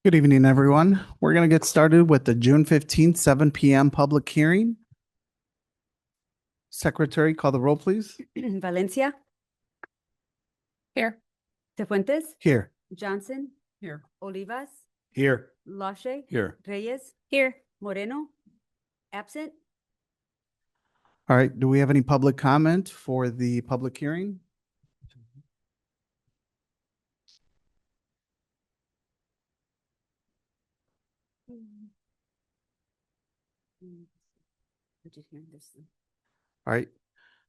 Good evening, everyone. We're going to get started with the June 15th, 7 p.m. public hearing. Secretary, call the roll, please. Valencia, Here. Cefuentes, Here. Johnson, Here. Olivas, Here. Lache, Here. Reyes, Here. Moreno, absent. All right. Do we have any public comment for the public hearing? All right.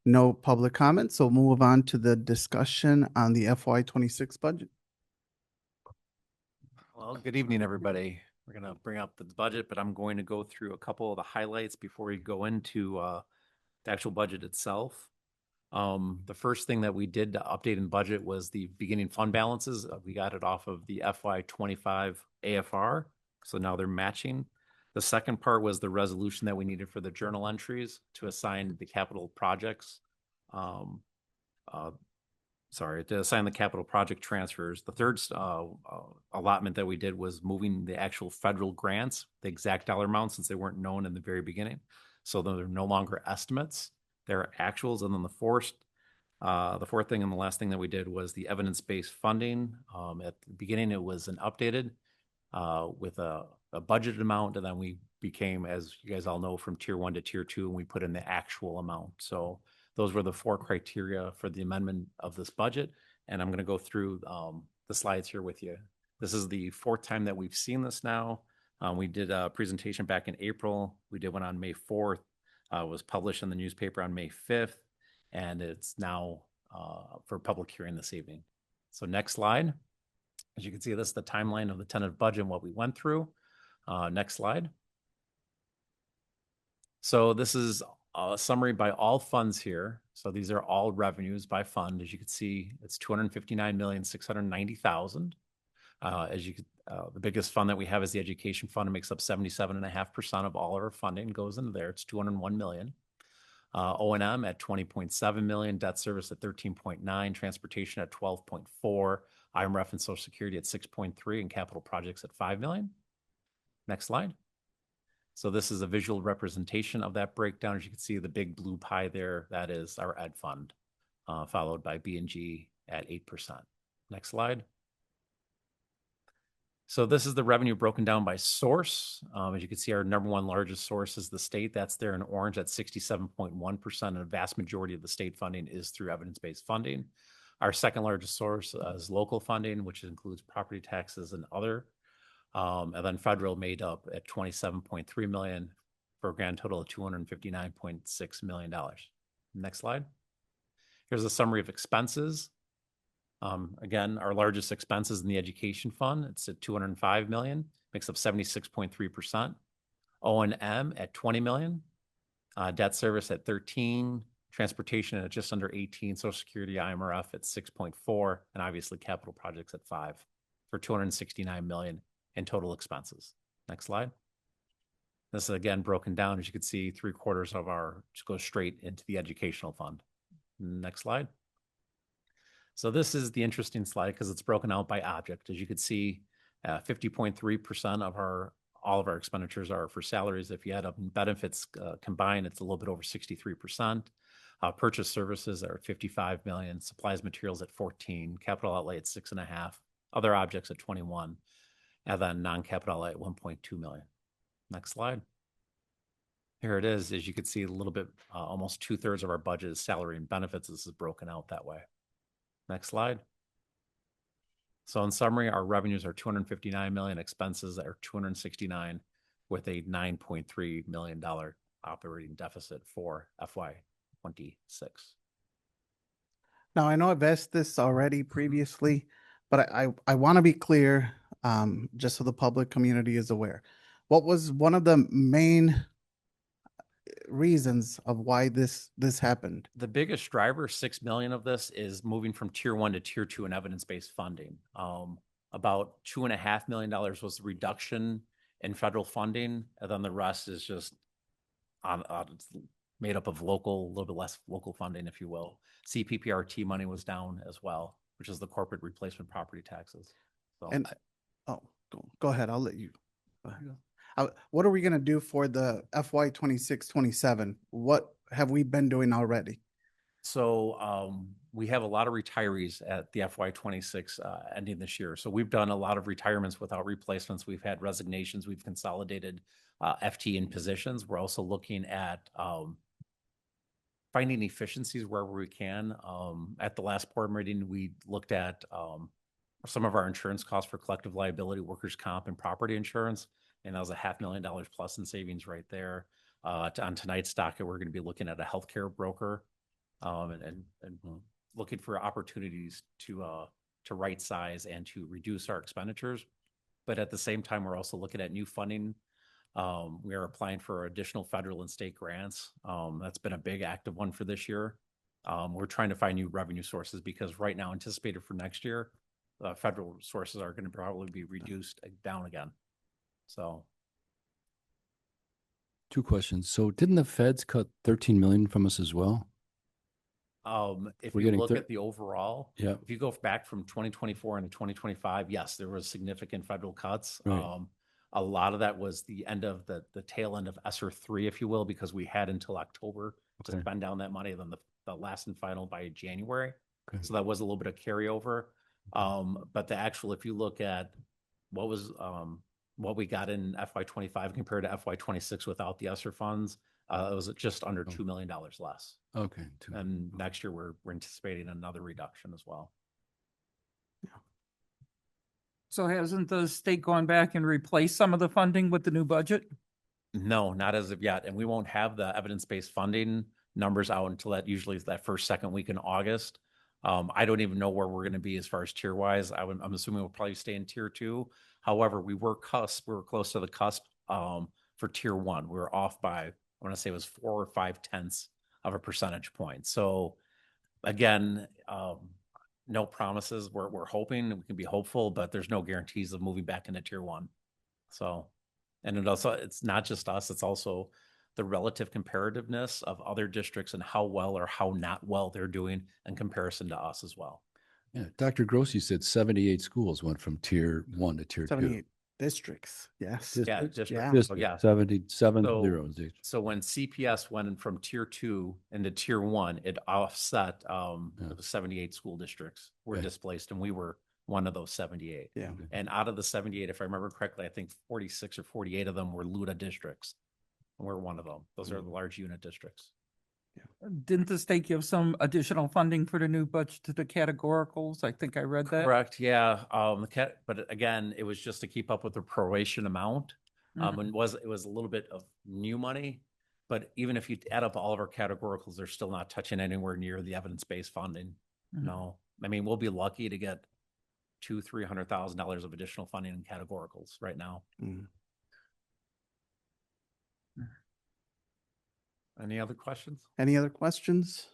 No public comment, so move on to the discussion on the FY26 budget. Well, good evening, everybody. We're going to bring up the budget, but I'm going to go through a couple of the highlights before we go into the actual budget itself. The first thing that we did to update in budget was the beginning fund balances. We got it off of the FY25 AFR, so now they're matching. The second part was the resolution that we needed for the journal entries to assign the capital projects. To assign the capital project transfers. The third allotment that we did was moving the actual federal grants, the exact dollar amount, since they weren't known in the very beginning. So they're no longer estimates, they're actuals. And then the fourth thing and the last thing that we did was the evidence-based funding. At the beginning, it was an updated with a budgeted amount, and then we became, as you guys all know, from tier 1 to tier 2, and we put in the actual amount. So those were the 4 criteria for the amendment of this budget. And I'm going to go through the slides here with you. This is the 4th time that we've seen this now. We did a presentation back in April. We did one on May 4th. It was published in the newspaper on May 5th. And it's now for public hearing this evening. So next slide. As you can see, this is the timeline of the tentative budget and what we went through. Next slide. So this is a summary by all funds here. So these are all revenues by fund. As you can see, it's $259,690,000. The biggest fund that we have is the education fund. It makes up 77.5% of all our funding goes into there. It's $201 million. O&M at $20.7 million, debt service at $13.9, transportation at $12.4, IMRF and Social Security at $6.3, and capital projects at $5 million. Next slide. So this is a visual representation of that breakdown. As you can see, the big blue pie there, that is our ed fund, followed by B&G at 8%. Next slide. So this is the revenue broken down by source. As you can see, our number 1 largest source is the state. That's there in orange at 67.1%. And a vast majority of the state funding is through evidence-based funding. Our second largest source is local funding, which includes property taxes and other. And then federal made up at $27.3 million for a grand total of $259.6 million. Next slide. Here's a summary of expenses. Again, our largest expenses in the education fund, it's at $205 million, makes up 76.3%. O&M at $20 million, debt service at 13, transportation at just under 18, Social Security IMRF at 6.4, and obviously capital projects at 5 for $269 million in total expenses. Next slide. This is again broken down. As you can see, 3/4 of our just goes straight into the educational fund. Next slide. So this is the interesting slide because it's broken out by object. As you can see, 50.3% of all of our expenditures are for salaries. If you add up benefits combined, it's a little bit over 63%. Purchase services are $55 million, supplies materials at 14, capital outlay at 6.5, other objects at 21, and then non-capital outlay at 1.2 million. Next slide. Here it is. As you can see, a little bit, almost 2/3 of our budget is salary and benefits. This is broken out that way. Next slide. So in summary, our revenues are $259 million, expenses are $269 with a $9.3 million operating deficit for FY26. Now, I know I've asked this already previously, but I want to be clear, just so the public community is aware. What was one of the main reasons of why this happened? The biggest driver, 6 million of this, is moving from tier 1 to tier 2 in evidence-based funding. About $2.5 million was the reduction in federal funding, and then the rest is just it's made up of local, a little bit less local funding, if you will. CPPRT money was down as well, which is the corporate replacement property taxes. So And, oh, go ahead. I'll let you. What are we gonna do for the FY 26-27? What have we been doing already? we have a lot of retirees at the FY 26 ending this year. So we've done a lot of retirements without replacements. We've had resignations. We've consolidated FT in positions. We're also looking at finding efficiencies wherever we can. At the last board meeting, we looked at some of our insurance costs for collective liability, workers' comp, and property insurance. And that was $500,000 plus in savings right there. On tonight's docket, we're going to be looking at a healthcare broker and looking for opportunities to right size and to reduce our expenditures. But at the same time, we're also looking at new funding. We are applying for additional federal and state grants. That's been a big active one for this year. We're trying to find new revenue sources because right now, anticipated for next year, federal sources are going to probably be reduced down again. So, Two questions. So didn't the feds cut 13 million from us as well? if We're you getting look at the overall, Yeah. if you go back from 2024 into 2025, yes, there was significant federal cuts. Right. A lot of that was the end of the tail end of ESSER 3, if you will, because we had until October to Okay. spend down that money, then the last and final by January. Okay. So that was a little bit of carryover. But the actual, if you look at what was what we got in FY 25 compared to FY 26 without the ESSER funds, it was just under $2 million less. Okay. And next year, we're anticipating another reduction as well. So hasn't the state gone back and replaced some of the funding with the new budget? No, not as of yet. And we won't have the evidence-based funding numbers out until that usually is that first, second week in August. I don't even know where we're going to be as far as tier wise. I'm assuming we'll probably stay in tier 2. However, we were close to the cusp for tier 1. We were off by, I want to say it was 4 or 5 tenths of a percentage point. So again, no promises. We're hoping we can be hopeful, but there's no guarantees of moving back into tier 1. So, and it's not just us, it's also the relative comparativeness of other districts and how well or how not well they're doing in comparison to us as well. Yeah. Dr. Grossi said 78 schools went from tier 1 to tier 2. 78 districts. Yes. Yeah, Districts? Yeah. district. So yeah. 77 So- zeros. So when CPS went in from tier 2 into tier 1, it offset the 78 school districts were Okay. displaced, and we were one of those 78. Yeah. And out of the 78, if I remember correctly, I think 46 or 48 of them were LUDA districts. And we're one of them. Those are the large unit districts. Didn't the state give some additional funding for the new budget to the categoricals? I think I read that. Correct, yeah. But again, it was just to keep up with the proration amount. Mhm. And it was a little bit of new money. But even if you add up all of our categoricals, they're still not touching anywhere near the evidence-based funding. Mhm. No, I mean, we'll be lucky to get $200,000-300,000 of additional funding in categoricals right now. Mm. Any other questions? Any other questions?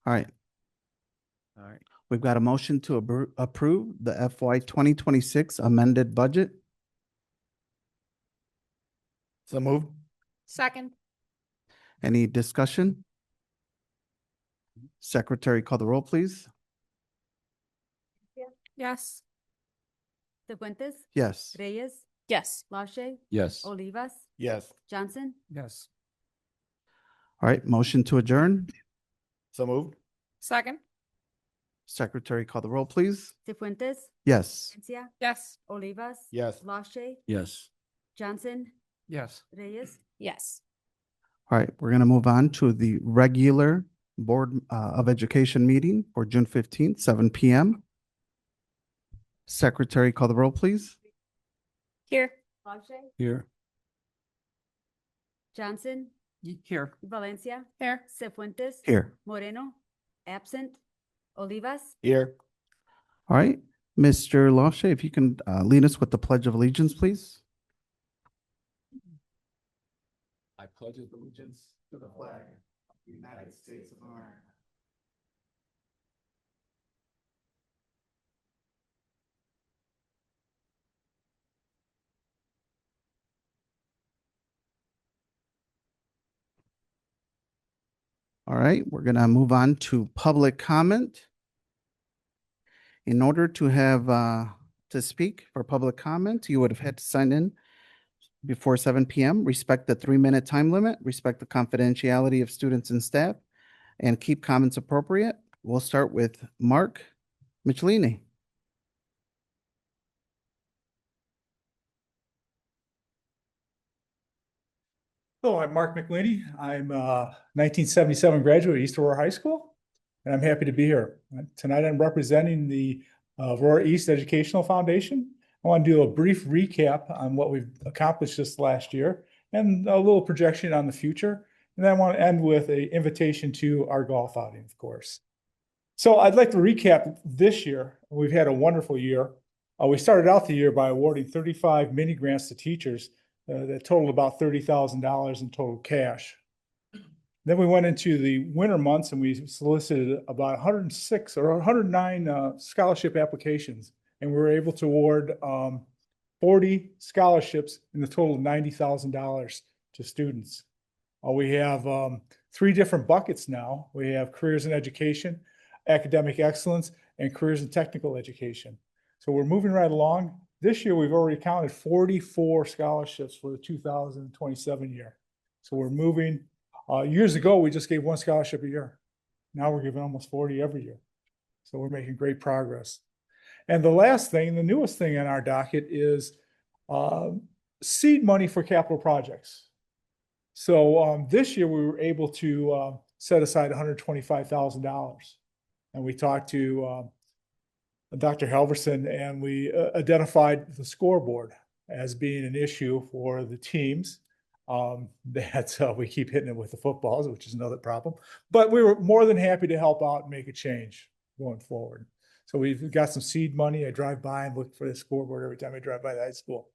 All right. All right. We've got a motion to approve the FY 2026 amended budget. So move. Second. Any discussion? Secretary, call the roll, please. Yes. Cefuentes, Yes. Reyes, Yes. LaShay, Yes. Olivas, Yes. Johnson, Yes. All right, motion to adjourn. So moved. Second. Secretary, call the roll, please. Cefuentes, Yes. Valencia, Yes. Olivas. Yes. LaShay, Yes. Johnson, Yes. Reyes. Yes. All right, we're going to move on to the regular Board of Education meeting for June 15th, 7 p.m. Secretary, call the roll, please. Here. LaShay, Here. Johnson, Here. Valencia, Here. Cefuentes. Here. Moreno, absent. Olivas. Here. All right, Mr. LaShay, if you can lead us with the Pledge of Allegiance, please. I pledge allegiance To the flag of the United States of America. All right, we're gonna move on to public comment. In order to have to speak for public comment, you would have had to sign in before 7 p.m. Respect the 3-minute time limit, respect the confidentiality of students and staff, and keep comments appropriate. We'll start with Mark Michelini. Hello, I'm Mark McLeany. I'm a 1977 graduate of East Aurora High School, and I'm happy to be here. Tonight I'm representing the Aurora East Educational Foundation. I want to do a brief recap on what we've accomplished this last year and a little projection on the future. And then I want to end with an invitation to our golf outing, of course. So I'd like to recap this year. We've had a wonderful year. We started out the year by awarding 35 mini grants to teachers that totaled about $30,000 in total cash. Then we went into the winter months and we solicited about 106 or 109 scholarship applications, and we were able to award 40 scholarships in the total of $90,000 to students. We have 3 different buckets now. We have careers in education, academic excellence, and careers in technical education. So we're moving right along. This year, we've already counted 44 scholarships for the 2027 year. So we're moving. Years ago, we just gave 1 scholarship a year. Now we're giving almost 40 every year. So we're making great progress. And the last thing, the newest thing on our docket is seed money for capital projects. So this year, we were able to set aside $125,000. And we talked to Dr. Halverson, and we identified the scoreboard as being an issue for the teams. That we keep hitting it with the footballs, which is another problem. But we were more than happy to help out and make a change going forward. So we've got some seed money. I drive by and look for the scoreboard every time I drive by the high school.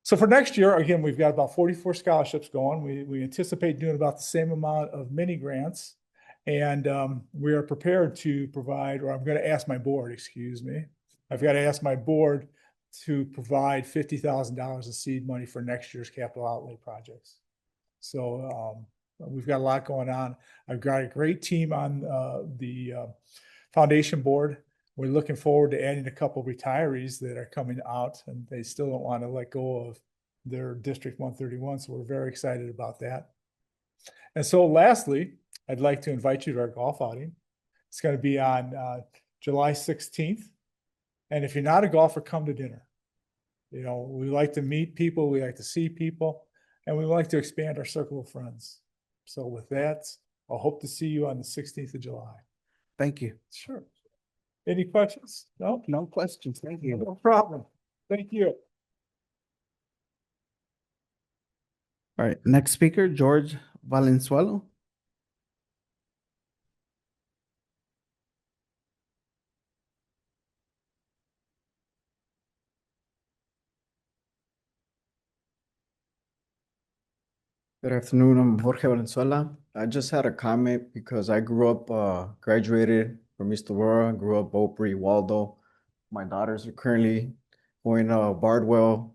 So for next year, again, we've got about 44 scholarships going. We anticipate doing about the same amount of mini grants. And we are prepared to provide, or I'm going to ask my board, excuse me. I've got to ask my board to provide $50,000 of seed money for next year's capital outlay projects. So we've got a lot going on. I've got a great team on the foundation board. We're looking forward to adding a couple of retirees that are coming out, and they still don't want to let go of their District 131. So we're very excited about that. And so lastly, I'd like to invite you to our golf outing. It's going to be on July 16th. And if you're not a golfer, come to dinner. You know, we like to meet people, we like to see people, and we like to expand our circle of friends. So with that, I hope to see you on the 16th of July. Thank you. Sure. Any questions? No? No questions. Thank you. No problem. Thank you. All right, next speaker, George Valenzuela. Good afternoon. I'm Jorge Valenzuela. I just had a comment because I grew up, graduated from East Aurora, grew up Beaupre, Waldo. My daughters are currently going to Bardwell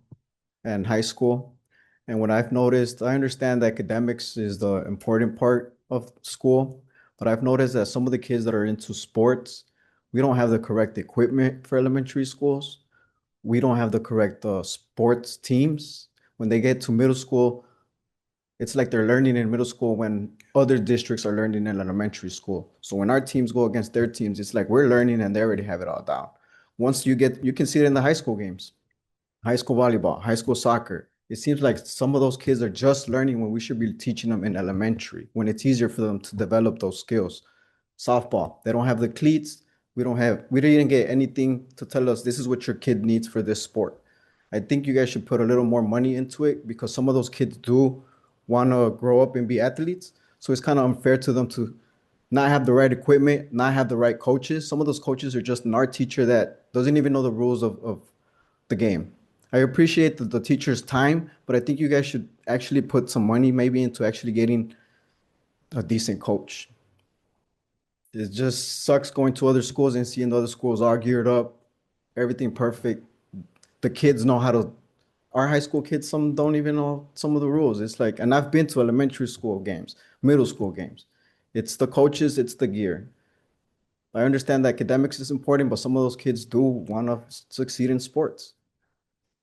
and high school. And what I've noticed, I understand academics is the important part of school, but I've noticed that some of the kids that are into sports, we don't have the correct equipment for elementary schools. We don't have the correct sports teams. When they get to middle school, it's like they're learning in middle school when other districts are learning in elementary school. So when our teams go against their teams, it's like we're learning and they already have it all down. Once you can see it in the high school games, high school volleyball, high school soccer. It seems like some of those kids are just learning when we should be teaching them in elementary, when it's easier for them to develop those skills. Softball, they don't have the cleats. We didn't get anything to tell us this is what your kid needs for this sport. I think you guys should put a little more money into it because some of those kids do want to grow up and be athletes. So it's kind of unfair to them to not have the right equipment, not have the right coaches. Some of those coaches are just an art teacher that doesn't even know the rules of the game. I appreciate the teacher's time, but I think you guys should actually put some money maybe into actually getting a decent coach. It just sucks going to other schools and seeing the other schools all geared up, everything perfect. The kids know how to our high school kids, some don't even know some of the rules. It's like, and I've been to elementary school games, middle school games. It's the coaches, it's the gear. I understand that academics is important, but some of those kids do want to succeed in sports.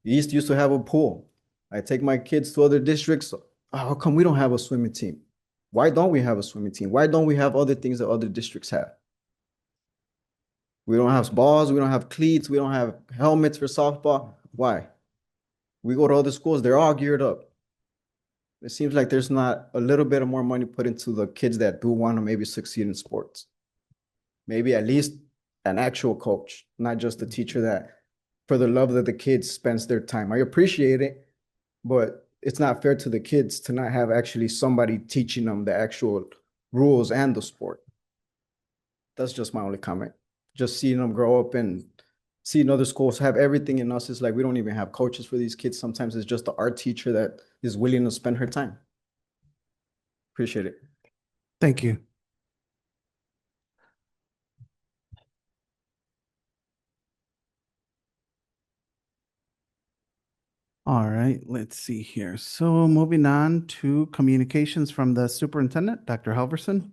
East used to have a pool. I take my kids to other districts. "Oh, how come we don't have a swimming team? Why don't we have a swimming team? Why don't we have other things that other districts have? We don't have balls, we don't have cleats, we don't have helmets for softball. Why? We go to other schools, they're all geared up. It seems like there's not a little bit of more money put into the kids that do want to maybe succeed in sports. Maybe at least an actual coach, not just a teacher that, for the love of the kids, spends their time. I appreciate it, but it's not fair to the kids to not have actually somebody teaching them the actual rules and the sport. That's just my only comment. Just seeing them grow up and seeing other schools have everything in us, is like we don't even have coaches for these kids. Sometimes it's just the art teacher that is willing to spend her time. Appreciate it. Thank you. All right, let's see here. So moving on to communications from the superintendent, Dr. Halverson.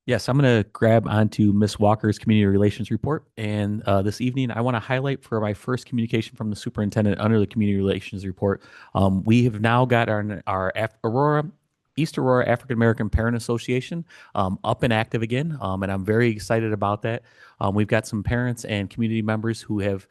Yes, I'm going to grab onto Miss Walker's community relations report. And this evening, I want to highlight for my first communication from the superintendent under the community relations report. We have now got our Aurora, East Aurora African American Parent Association up and active again. And I'm very excited about that. We've got some parents and community members who have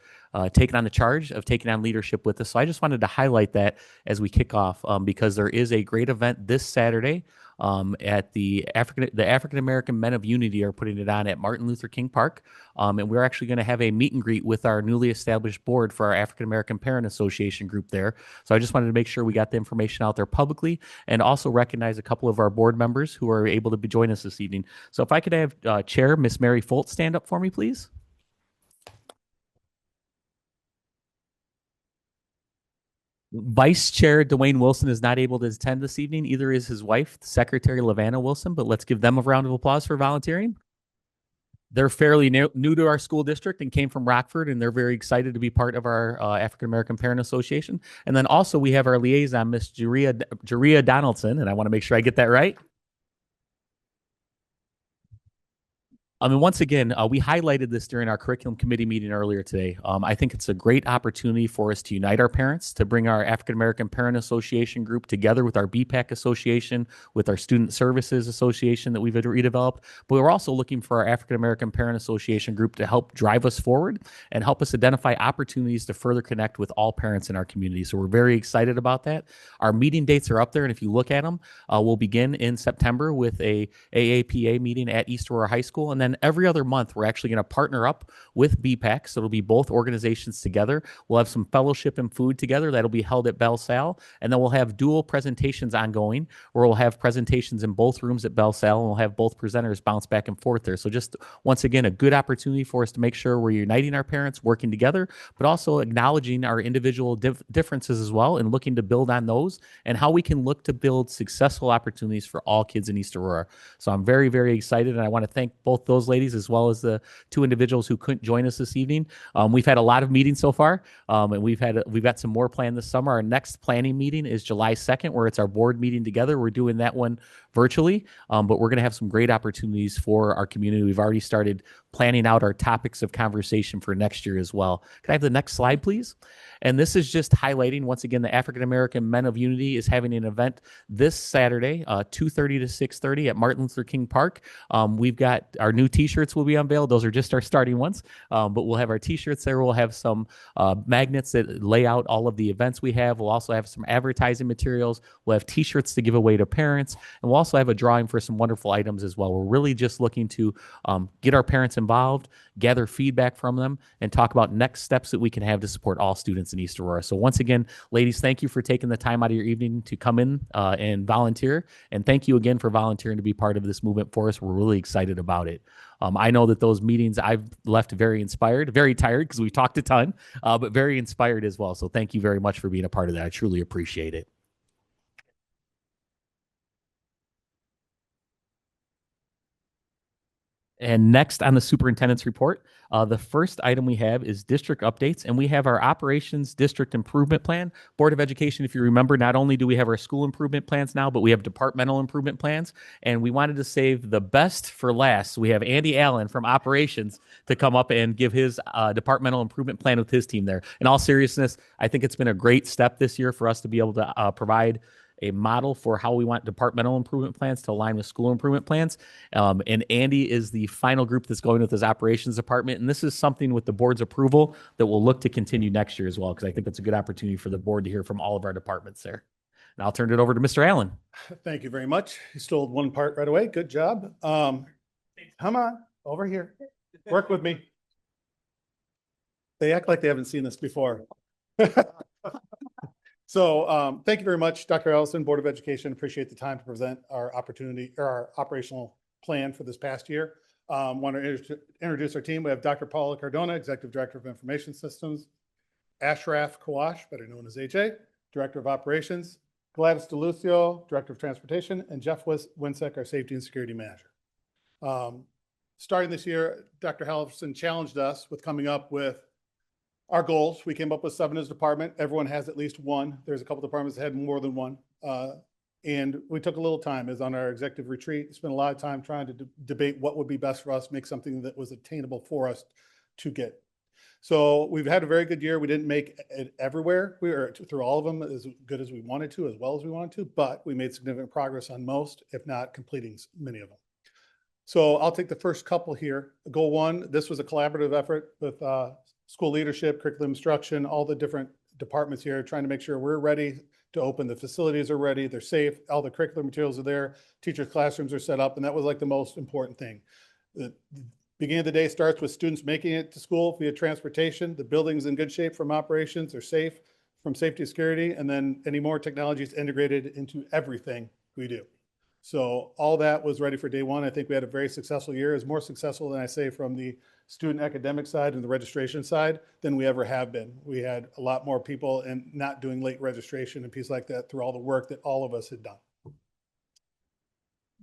taken on the charge of taking on leadership with us. So I just wanted to highlight that as we kick off because there is a great event this Saturday. At the African American Men of Unity are putting it on at Martin Luther King Park. And we're actually going to have a meet and greet with our newly established board for our African American Parent Association group there. So I just wanted to make sure we got the information out there publicly and also recognize a couple of our board members who are able to join us this evening. So if I could have Chair Miss Mary Foltz stand up for me, please. Vice Chair Dwayne Wilson is not able to attend this evening. Either is his wife, Secretary Lavanna Wilson, but let's give them a round of applause for volunteering. They're fairly new to our school district and came from Rockford, and they're very excited to be part of our African American Parent Association. And then also we have our liaison, Miss Juria Donaldson, and I want to make sure I get that right. I mean, once again, we highlighted this during our curriculum committee meeting earlier today. I think it's a great opportunity for us to unite our parents, to bring our African American Parent Association group together with our BPAC Association, with our Student Services Association that we've redeveloped. But we're also looking for our African American Parent Association group to help drive us forward and help us identify opportunities to further connect with all parents in our community. So we're very excited about that. Our meeting dates are up there, and if you look at them, we'll begin in September with a AAPA meeting at East Aurora High School, and then every other month, we're actually going to partner up with BPAC. So it'll be both organizations together. We'll have some fellowship and food together. That'll be held at Bell Sal. And then we'll have dual presentations ongoing, where we'll have presentations in both rooms at Bell Sal, and we'll have both presenters bounce back and forth there. So just once again, a good opportunity for us to make sure we're uniting our parents, working together, but also acknowledging our individual differences as well, and looking to build on those and how we can look to build successful opportunities for all kids in East Aurora. So I'm very, very excited. And I want to thank both those ladies as well as the two individuals who couldn't join us this evening. We've had a lot of meetings so far, and we've got some more planned this summer. Our next planning meeting is July 2nd, where it's our board meeting together. We're doing that one virtually, but we're going to have some great opportunities for our community. We've already started planning out our topics of conversation for next year as well. Can I have the next slide, please? And this is just highlighting, once again, the African American Men of Unity is having an event this Saturday, 2:30 to 6:30 at Martin Luther King Park. We've got our new t-shirts will be unveiled. Those are just our starting ones, but we'll have our t-shirts there. We'll have some magnets that lay out all of the events we have. We'll also have some advertising materials. We'll have t-shirts to give away to parents, and we'll also have a drawing for some wonderful items as well. We're really just looking to get our parents involved, gather feedback from them, and talk about next steps that we can have to support all students in East Aurora. So once again, ladies, thank you for taking the time out of your evening to come in and volunteer. And thank you again for volunteering to be part of this movement for us. We're really excited about it. I know that those meetings I've left very inspired, very tired because we talked a ton, but very inspired as well. So thank you very much for being a part of that. I truly appreciate it. And next on the superintendent's report, the first item we have is district updates, and we have our operations district improvement plan. Board of Education, if you remember, not only do we have our school improvement plans now, but we have departmental improvement plans, and we wanted to save the best for last. So we have Andy Allen from operations to come up and give his departmental improvement plan with his team there. In all seriousness, I think it's been a great step this year for us to be able to provide a model for how we want departmental improvement plans to align with school improvement plans. And Andy is the final group that's going with his operations department. And this is something with the board's approval that we'll look to continue next year as well, because I think it's a good opportunity for the board to hear from all of our departments there. And I'll turn it over to Mr. Allen. Thank you very much. You stole one part right away. Good job. Come on, over here. Work with me. They act like they haven't seen this before. So thank you very much, Dr. Ellison, Board of Education. Appreciate the time to present our opportunity or our operational plan for this past year. Want to introduce our team. We have Dr. Paula Cardona, Executive Director of Information Systems, Ashraf Kawash, better known as AJ, Director of Operations, Gladys DeLucio, Director of Transportation, and Jeff Winsek, our Safety and Security Manager. Starting this year, Dr. Halverson challenged us with coming up with our goals. We came up with 7 as a department. Everyone has at least one. There's a couple departments that had more than one. And we took a little time, as on our executive retreat, spent a lot of time trying to debate what would be best for us, make something that was attainable for us to get. So we've had a very good year. We didn't make it everywhere. We were through all of them as good as we wanted to, as well as we wanted to, but we made significant progress on most, if not completing many of them. So I'll take the first couple here. Goal 1, this was a collaborative effort with school leadership, curriculum instruction, all the different departments here, trying to make sure we're ready to open. The facilities are ready, they're safe, all the curriculum materials are there, teachers' classrooms are set up, and that was like the most important thing. The beginning of the day starts with students making it to school via transportation. The building's in good shape from operations, they're safe from safety and security, and then any more technology is integrated into everything we do. So all that was ready for day 1. I think we had a very successful year. It was more successful than I say from the student academic side and the registration side than we ever have been. We had a lot more people and not doing late registration and pieces like that through all the work that all of us had done.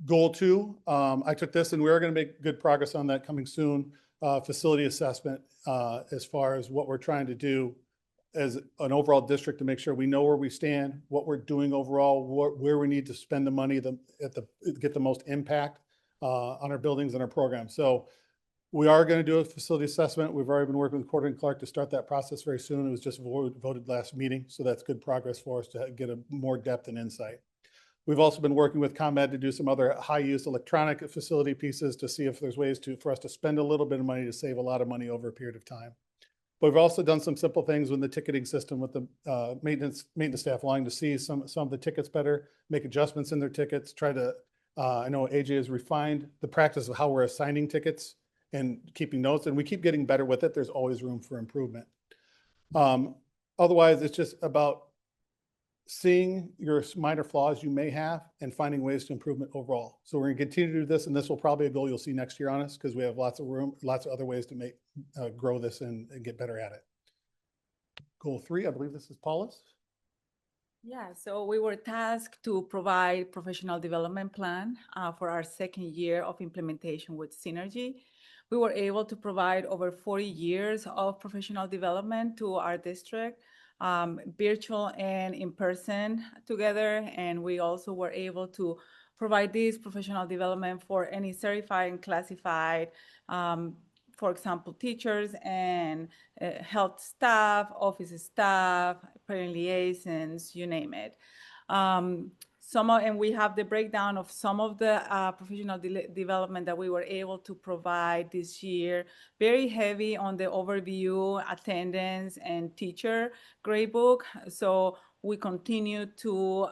Goal 2, I took this and we are going to make good progress on that coming soon. Facility assessment as far as what we're trying to do as an overall district to make sure we know where we stand, what we're doing overall, where we need to spend the money get the most impact on our buildings and our programs. So we are going to do a facility assessment. We've already been working with Corder and Clark to start that process very soon. It was just voted last meeting, so that's good progress for us to get a more depth and insight. We've also been working with ComEd to do some other high-use electronic facility pieces to see if there's ways for us to spend a little bit of money to save a lot of money over a period of time. But we've also done some simple things with the ticketing system with the maintenance staff wanting to see some of the tickets better, make adjustments in their tickets, try to, I know AJ has refined the practice of how we're assigning tickets and keeping notes, and we keep getting better with it. There's always room for improvement. Otherwise, it's just about seeing your minor flaws you may have and finding ways to improvement overall. So we're going to continue to do this, and this will probably be a goal you'll see next year on us because we have lots of room, lots of other ways to grow this and get better at it. Goal 3, I believe this is Paula's. Yeah, so we were tasked to provide professional development plan for our second year of implementation with Synergy. We were able to provide over 40 years of professional development to our district, virtual and in person together. And we also were able to provide this professional development for any certified and classified, for example, teachers and health staff, office staff, parent liaisons, you name it. And we have the breakdown of some of the professional development that we were able to provide this year, very heavy on the overview, attendance, and teacher gradebook. So we continue to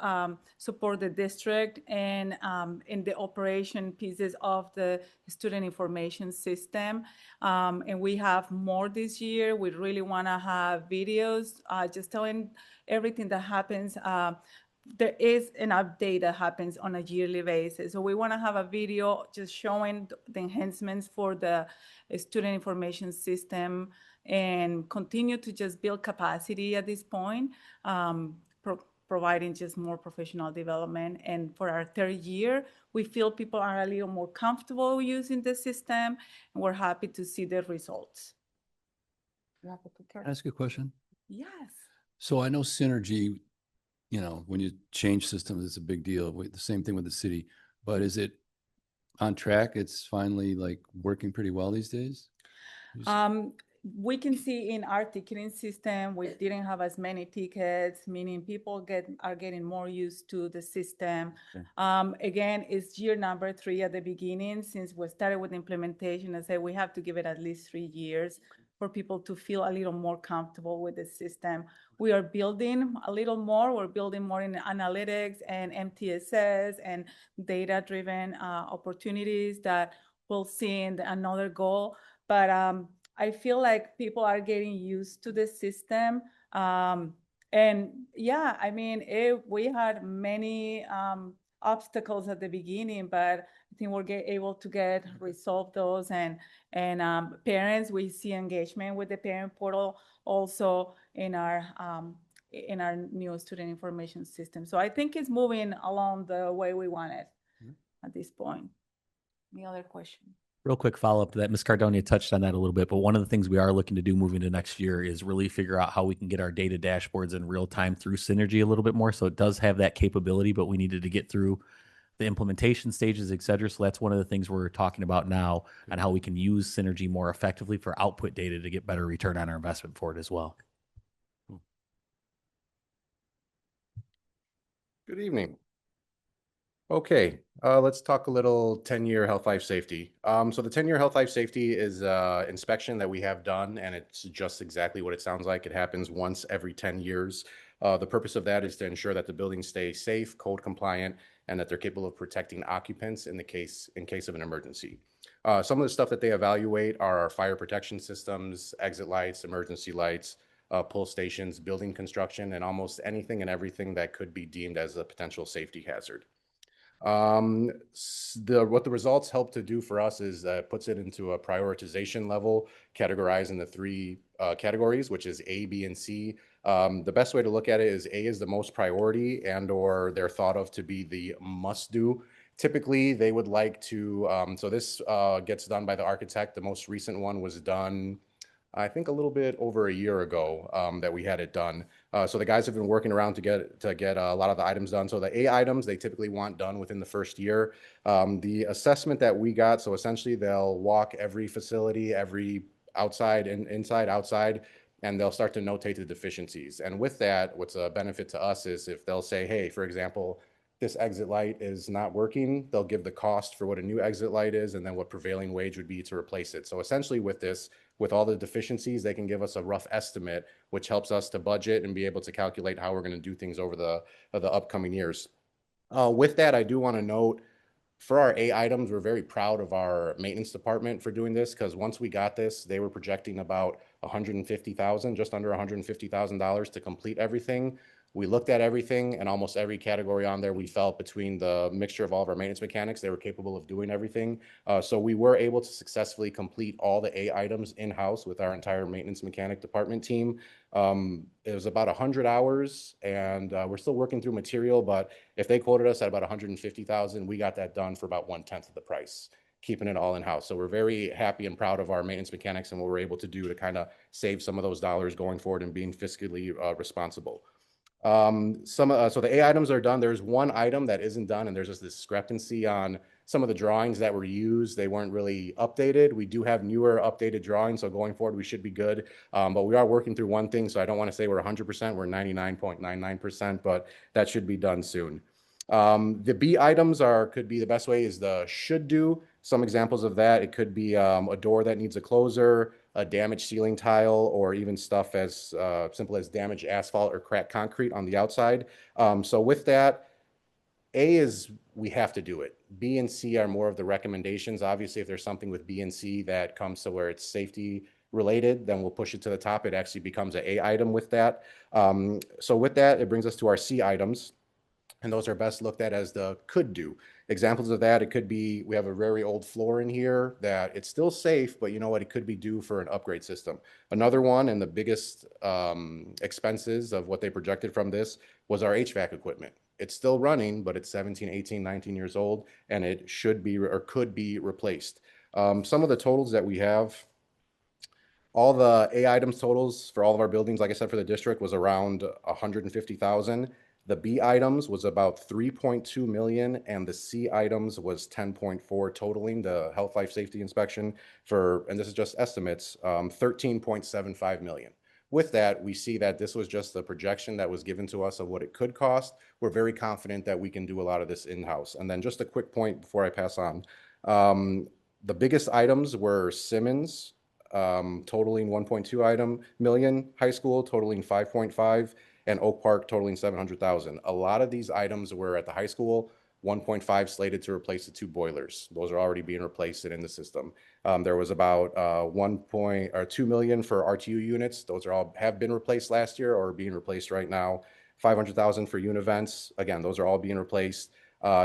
support the district and in the operation pieces of the student information system. And we have more this year. We really want to have videos just telling everything that happens. There is an update that happens on a yearly basis. So we want to have a video just showing the enhancements for the student information system and continue to just build capacity at this point. providing just more professional development. And for our third year, we feel people are a little more comfortable using the system, and we're happy to see the results. You have to take care. Can I ask you a question? Yes. So I know Synergy, you know, when you change systems, it's a big deal. The same thing with the city, but is it on track? It's finally like working pretty well these days? We can see in our ticketing system, we didn't have as many tickets, meaning people are getting more used to the system. Okay. Again, it's year number 3 at the beginning. Since we started with implementation, I said we have to give it at least 3 years for people to feel a little more comfortable with the system. We are building a little more. We're building more in analytics and MTSS and data-driven opportunities that we'll see in another goal. But I feel like people are getting used to the system. And yeah, I mean, we had many obstacles at the beginning, but I think we're able to resolve those. And parents, we see engagement with the parent portal also in our new student information system. So I think it's moving along the way we want it at this point. Any other question? Real quick follow-up to that, Ms. Cardonia touched on that a little bit, but one of the things we are looking to do moving to next year is really figure out how we can get our data dashboards in real time through Synergy a little bit more. So it does have that capability, but we needed to get through the implementation stages, et cetera. So that's one of the things we're talking about now on how we can use Synergy more effectively for output data to get better return on our investment for it as well. Good evening. Okay, let's talk a little 10-year health life safety. So the 10-year health life safety is inspection that we have done, and it's just exactly what it sounds like. It happens once every 10 years. The purpose of that is to ensure that the buildings stay safe, code compliant, and that they're capable of protecting occupants in case of an emergency. Some of the stuff that they evaluate are our fire protection systems, exit lights, emergency lights, pull stations, building construction, and almost anything and everything that could be deemed as a potential safety hazard. What the results help to do for us is puts it into a prioritization level, categorized into 3 categories, which is A, B, and C. The best way to look at it is A is the most priority and or they're thought of to be the must do. Typically, they would like to, so this gets done by the architect. The most recent one was done, I think, a little bit over a year ago that we had it done. So the guys have been working around to get a lot of the items done. So the A items, they typically want done within the first year. The assessment that we got, so essentially they'll walk every facility, every outside and inside, outside, and they'll start to notate the deficiencies. And with that, what's a benefit to us is if they'll say, hey, for example, this exit light is not working, they'll give the cost for what a new exit light is and then what prevailing wage would be to replace it. So essentially with this, with all the deficiencies, they can give us a rough estimate, which helps us to budget and be able to calculate how we're going to do things over the upcoming years. With that, I do want to note, for our A items, we're very proud of our maintenance department for doing this, because once we got this, they were projecting about $150,000, just under $150,000 to complete everything. We looked at everything, and almost every category on there, we felt between the mixture of all of our maintenance mechanics, they were capable of doing everything. So we were able to successfully complete all the A items in-house with our entire maintenance mechanic department team. It was about 100 hours, and we're still working through material, but if they quoted us at about 150,000, we got that done for about 1/10 of the price, keeping it all in-house. So we're very happy and proud of our maintenance mechanics and what we're able to do to kind of save some of those dollars going forward and being fiscally responsible. So the A items are done. There's one item that isn't done, and there's just this discrepancy on some of the drawings that were used. They weren't really updated. We do have newer updated drawings, so going forward we should be good. But we are working through one thing, so I don't want to say we're 100%. We're 99.99%, but that should be done soon. The B items could be, the best way is the should do. Some examples of that, it could be a door that needs a closer, a damaged ceiling tile, or even stuff as simple as damaged asphalt or cracked concrete on the outside. So with that, A is we have to do it. B and C are more of the recommendations. Obviously, if there's something with B and C that comes to where it's safety related, then we'll push it to the top. It actually becomes an A item with that. So with that, it brings us to our C items. And those are best looked at as the could do. Examples of that, it could be, we have a very old floor in here that it's still safe, but you know what, it could be due for an upgrade system. Another one, and the biggest expenses of what they projected from this, was our HVAC equipment. It's still running, but it's 17, 18, 19 years old, and it should be or could be replaced. Some of the totals that we have, all the A items totals for all of our buildings, like I said, for the district was around 150,000. The B items was about 3.2 million, and the C items was 10.4, totaling the health, life, safety inspection for, and this is just estimates, 13.75 million. With that, we see that this was just the projection that was given to us of what it could cost. We're very confident that we can do a lot of this in-house. And then just a quick point before I pass on. The biggest items were Simmons, totaling 1.2 million, high school totaling 5.5, and Oak Park totaling 700,000. A lot of these items were at the high school, 1.5 slated to replace the 2 boilers. Those are already being replaced and in the system. There was about 2 million for RTU units. Those are all have been replaced last year or are being replaced right now. 500,000 for Univents. Again, those are all being replaced.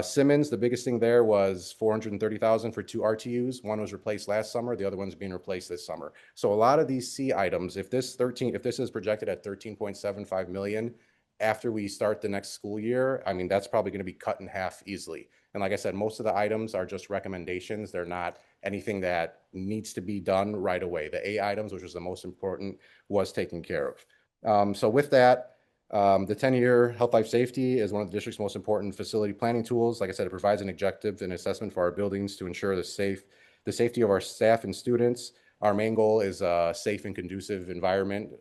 Simmons, the biggest thing there was 430,000 for 2 RTUs. One was replaced last summer. The other one's being replaced this summer. So a lot of these C items, if this is projected at 13.75 million, after we start the next school year, I mean, that's probably going to be cut in half easily. And like I said, most of the items are just recommendations. They're not anything that needs to be done right away. The A items, which was the most important, was taken care of. So with that, the 10-year health, life, safety is one of the district's most important facility planning tools. Like I said, it provides an objective and assessment for our buildings to ensure the safety of our staff and students. Our main goal is a safe and conducive environment,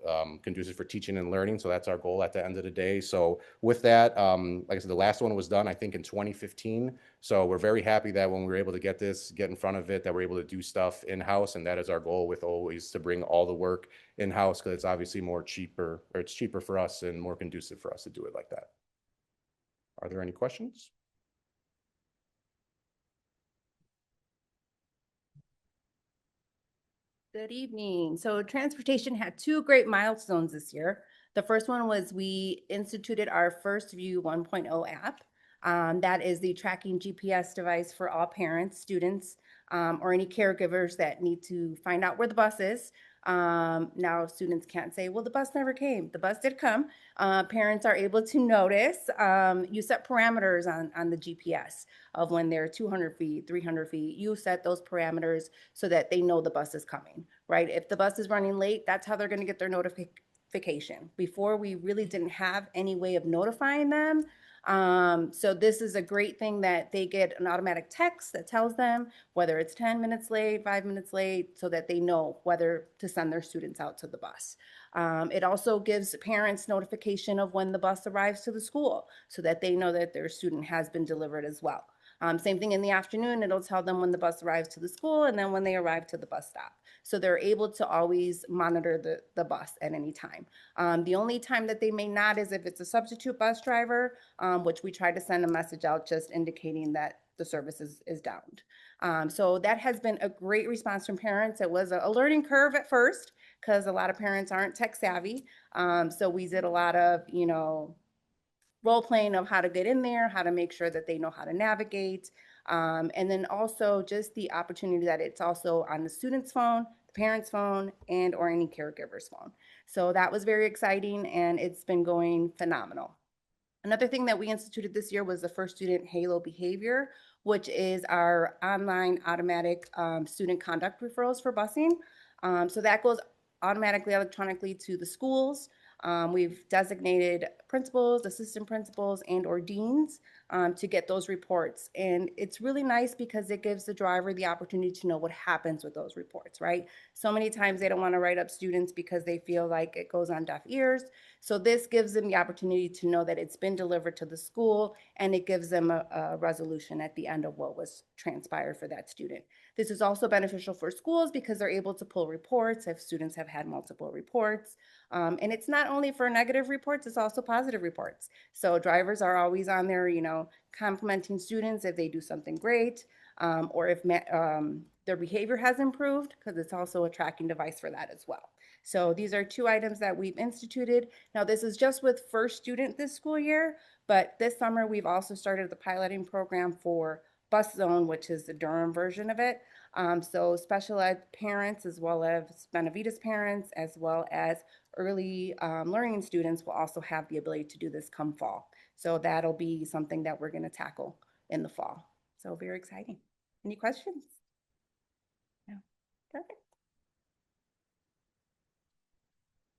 conducive for teaching and learning. So that's our goal at the end of the day. So with that, like I said, the last one was done, I think, in 2015. So we're very happy that when we were able to get in front of it, that we're able to do stuff in-house. And that is our goal, with always to bring all the work in-house, because it's obviously it's cheaper for us and more conducive for us to do it like that. Are there any questions? Good evening. So transportation had 2 great milestones this year. The first one was we instituted our First View 1.0 app. That is the tracking GPS device for all parents, students, or any caregivers that need to find out where the bus is. Now students can't say, well, the bus never came. The bus did come. Parents are able to notice. You set parameters on the GPS of when they're 200 feet, 300 feet. You set those parameters so that they know the bus is coming, right? If the bus is running late, that's how they're going to get their notification. Before, we really didn't have any way of notifying them. So this is a great thing that they get an automatic text that tells them whether it's 10 minutes late, 5 minutes late, so that they know whether to send their students out to the bus. It also gives parents notification of when the bus arrives to the school so that they know that their student has been delivered as well. Same thing in the afternoon, it'll tell them when the bus arrives to the school and then when they arrive to the bus stop. So they're able to always monitor the bus at any time. The only time that they may not is if it's a substitute bus driver, which we try to send a message out just indicating that the service is downed. So that has been a great response from parents. It was a learning curve at first because a lot of parents aren't tech savvy. So we did a lot of, role playing of how to get in there, how to make sure that they know how to navigate. And then also just the opportunity that it's also on the student's phone, the parent's phone, and or any caregiver's phone. So that was very exciting and it's been going phenomenal. Another thing that we instituted this year was the First Student Halo Behavior, which is our online automatic student conduct referrals for busing. So that goes automatically electronically to the schools. We've designated principals, assistant principals, and or deans to get those reports. And it's really nice because it gives the driver the opportunity to know what happens with those reports, right? So many times they don't want to write up students because they feel like it goes on deaf ears. So this gives them the opportunity to know that it's been delivered to the school, and it gives them a resolution at the end of what was transpired for that student. This is also beneficial for schools because they're able to pull reports if students have had multiple reports. And it's not only for negative reports, it's also positive reports. So drivers are always on there, complimenting students if they do something great, or if their behavior has improved, because it's also a tracking device for that as well. So these are 2 items that we've instituted. Now this is just with first student this school year, but this summer we've also started the piloting program for bus zone, which is the Durham version of it. So special ed parents, as well as Benavides parents, as well as early learning students will also have the ability to do this come fall. So that'll be something that we're going to tackle in the fall. So very exciting. Any questions? No. Perfect.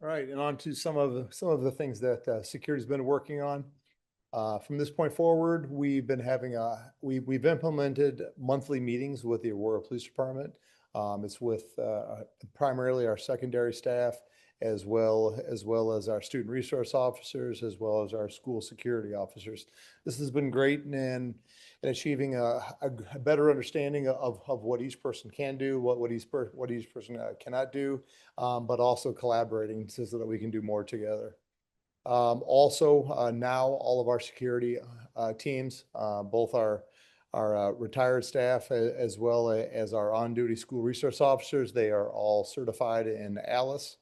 All right, and on to some of the things that security's been working on. From this point forward, we've been having we've implemented monthly meetings with the Aurora Police Department. It's with primarily our secondary staff, as well as our student resource officers, as well as our school security officers. This has been great in achieving a better understanding of what each person can do, what each person cannot do, but also collaborating so that we can do more together. Also, now all of our security teams, both our retired staff as well as our on-duty school resource officers, they are all certified in ALICE.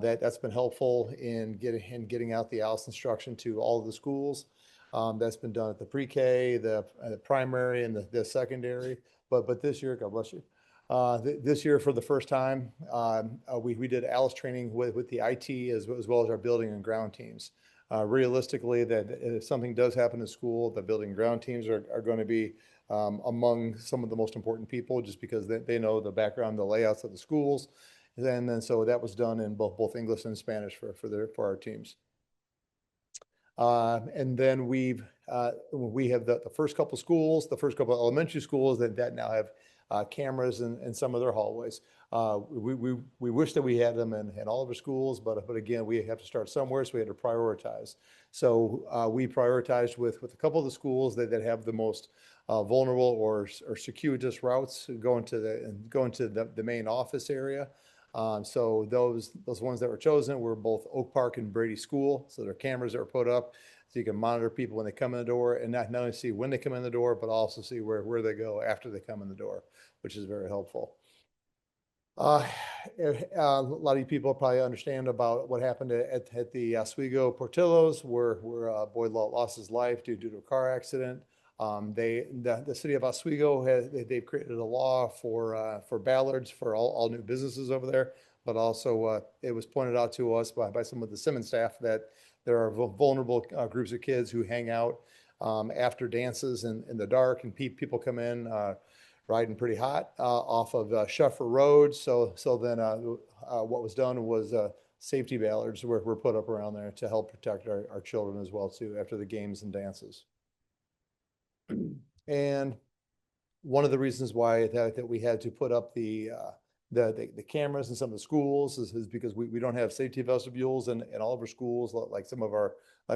That's been helpful in getting out the ALICE instruction to all of the schools. That's been done at the pre-K, the primary, and the secondary. But this year, God bless you. This year, for the first time, we did ALICE training with the IT as well as our building and ground teams. Realistically, that if something does happen in school, the building and ground teams are going to be among some of the most important people, just because they know the background, the layouts of the schools. And then so that was done in both English and Spanish for our teams. And then we have the first couple schools, the first couple elementary schools that now have cameras in some of their hallways. We wish that we had them in all of our schools, but again, we have to start somewhere, so we had to prioritize. So we prioritized with a couple of the schools that have the most vulnerable or circuitous routes going to the main office area. So those ones that were chosen were both Oak Park and Brady School. So there are cameras that were put up so you can monitor people when they come in the door, and not only see when they come in the door, but also see where they go after they come in the door, which is very helpful. A lot of you people probably understand about what happened at the Oswego Portillo's, where a boy lost his life due to a car accident. The city of Oswego they've created a law for ballards for all new businesses over there, but also it was pointed out to us by some of the Simmons staff that there are vulnerable groups of kids who hang out after dances in the dark, and people come in riding pretty hot off of Shuffer Road. So then what was done was safety ballards were put up around there to help protect our children as well too after the games and dances. And one of the reasons why that we had to put up the cameras in some of the schools is because we don't have safety vestibules in all of our schools like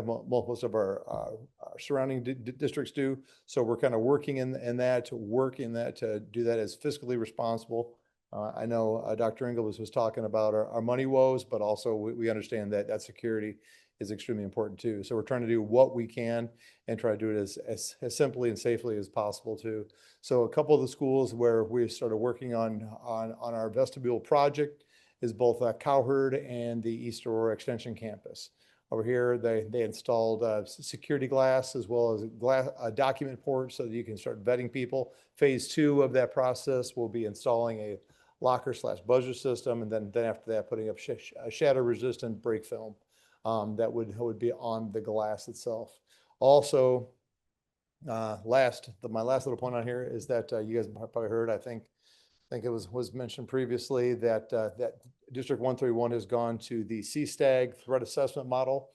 most of our surrounding districts do. So we're kind of working in that to do that as fiscally responsible. I know Dr. Engel was talking about our money woes, but also we understand that security is extremely important too. So we're trying to do what we can and try to do it as simply and safely as possible too. So a couple of the schools where we started working on our vestibule project is both Cowherd and the East Aurora Extension Campus. Over here, they installed security glass as well as document ports so that you can start vetting people. Phase 2 of that process will be installing a locker/buzzer system, and then after that, putting up shatter-resistant break film that would be on the glass itself. Also, my last little point on here is that you guys probably heard, I think it was mentioned previously that District 131 has gone to the CSTAG threat assessment model.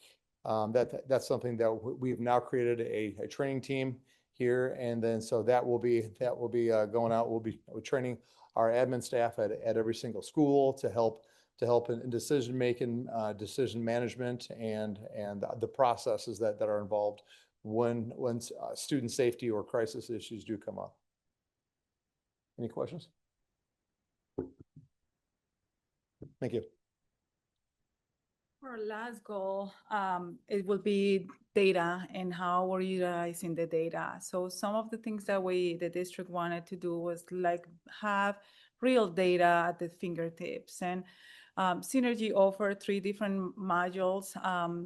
That's something that we've now created a training team here, and then so that will be going out. We'll be training our admin staff at every single school to help in decision making, decision management, and the processes that are involved when student safety or crisis issues do come up. Any questions? Thank you. Our last goal, it will be data and how we're utilizing the data. So some of the things that the district wanted to do was like have real data at the fingertips. And Synergy offered 3 different modules,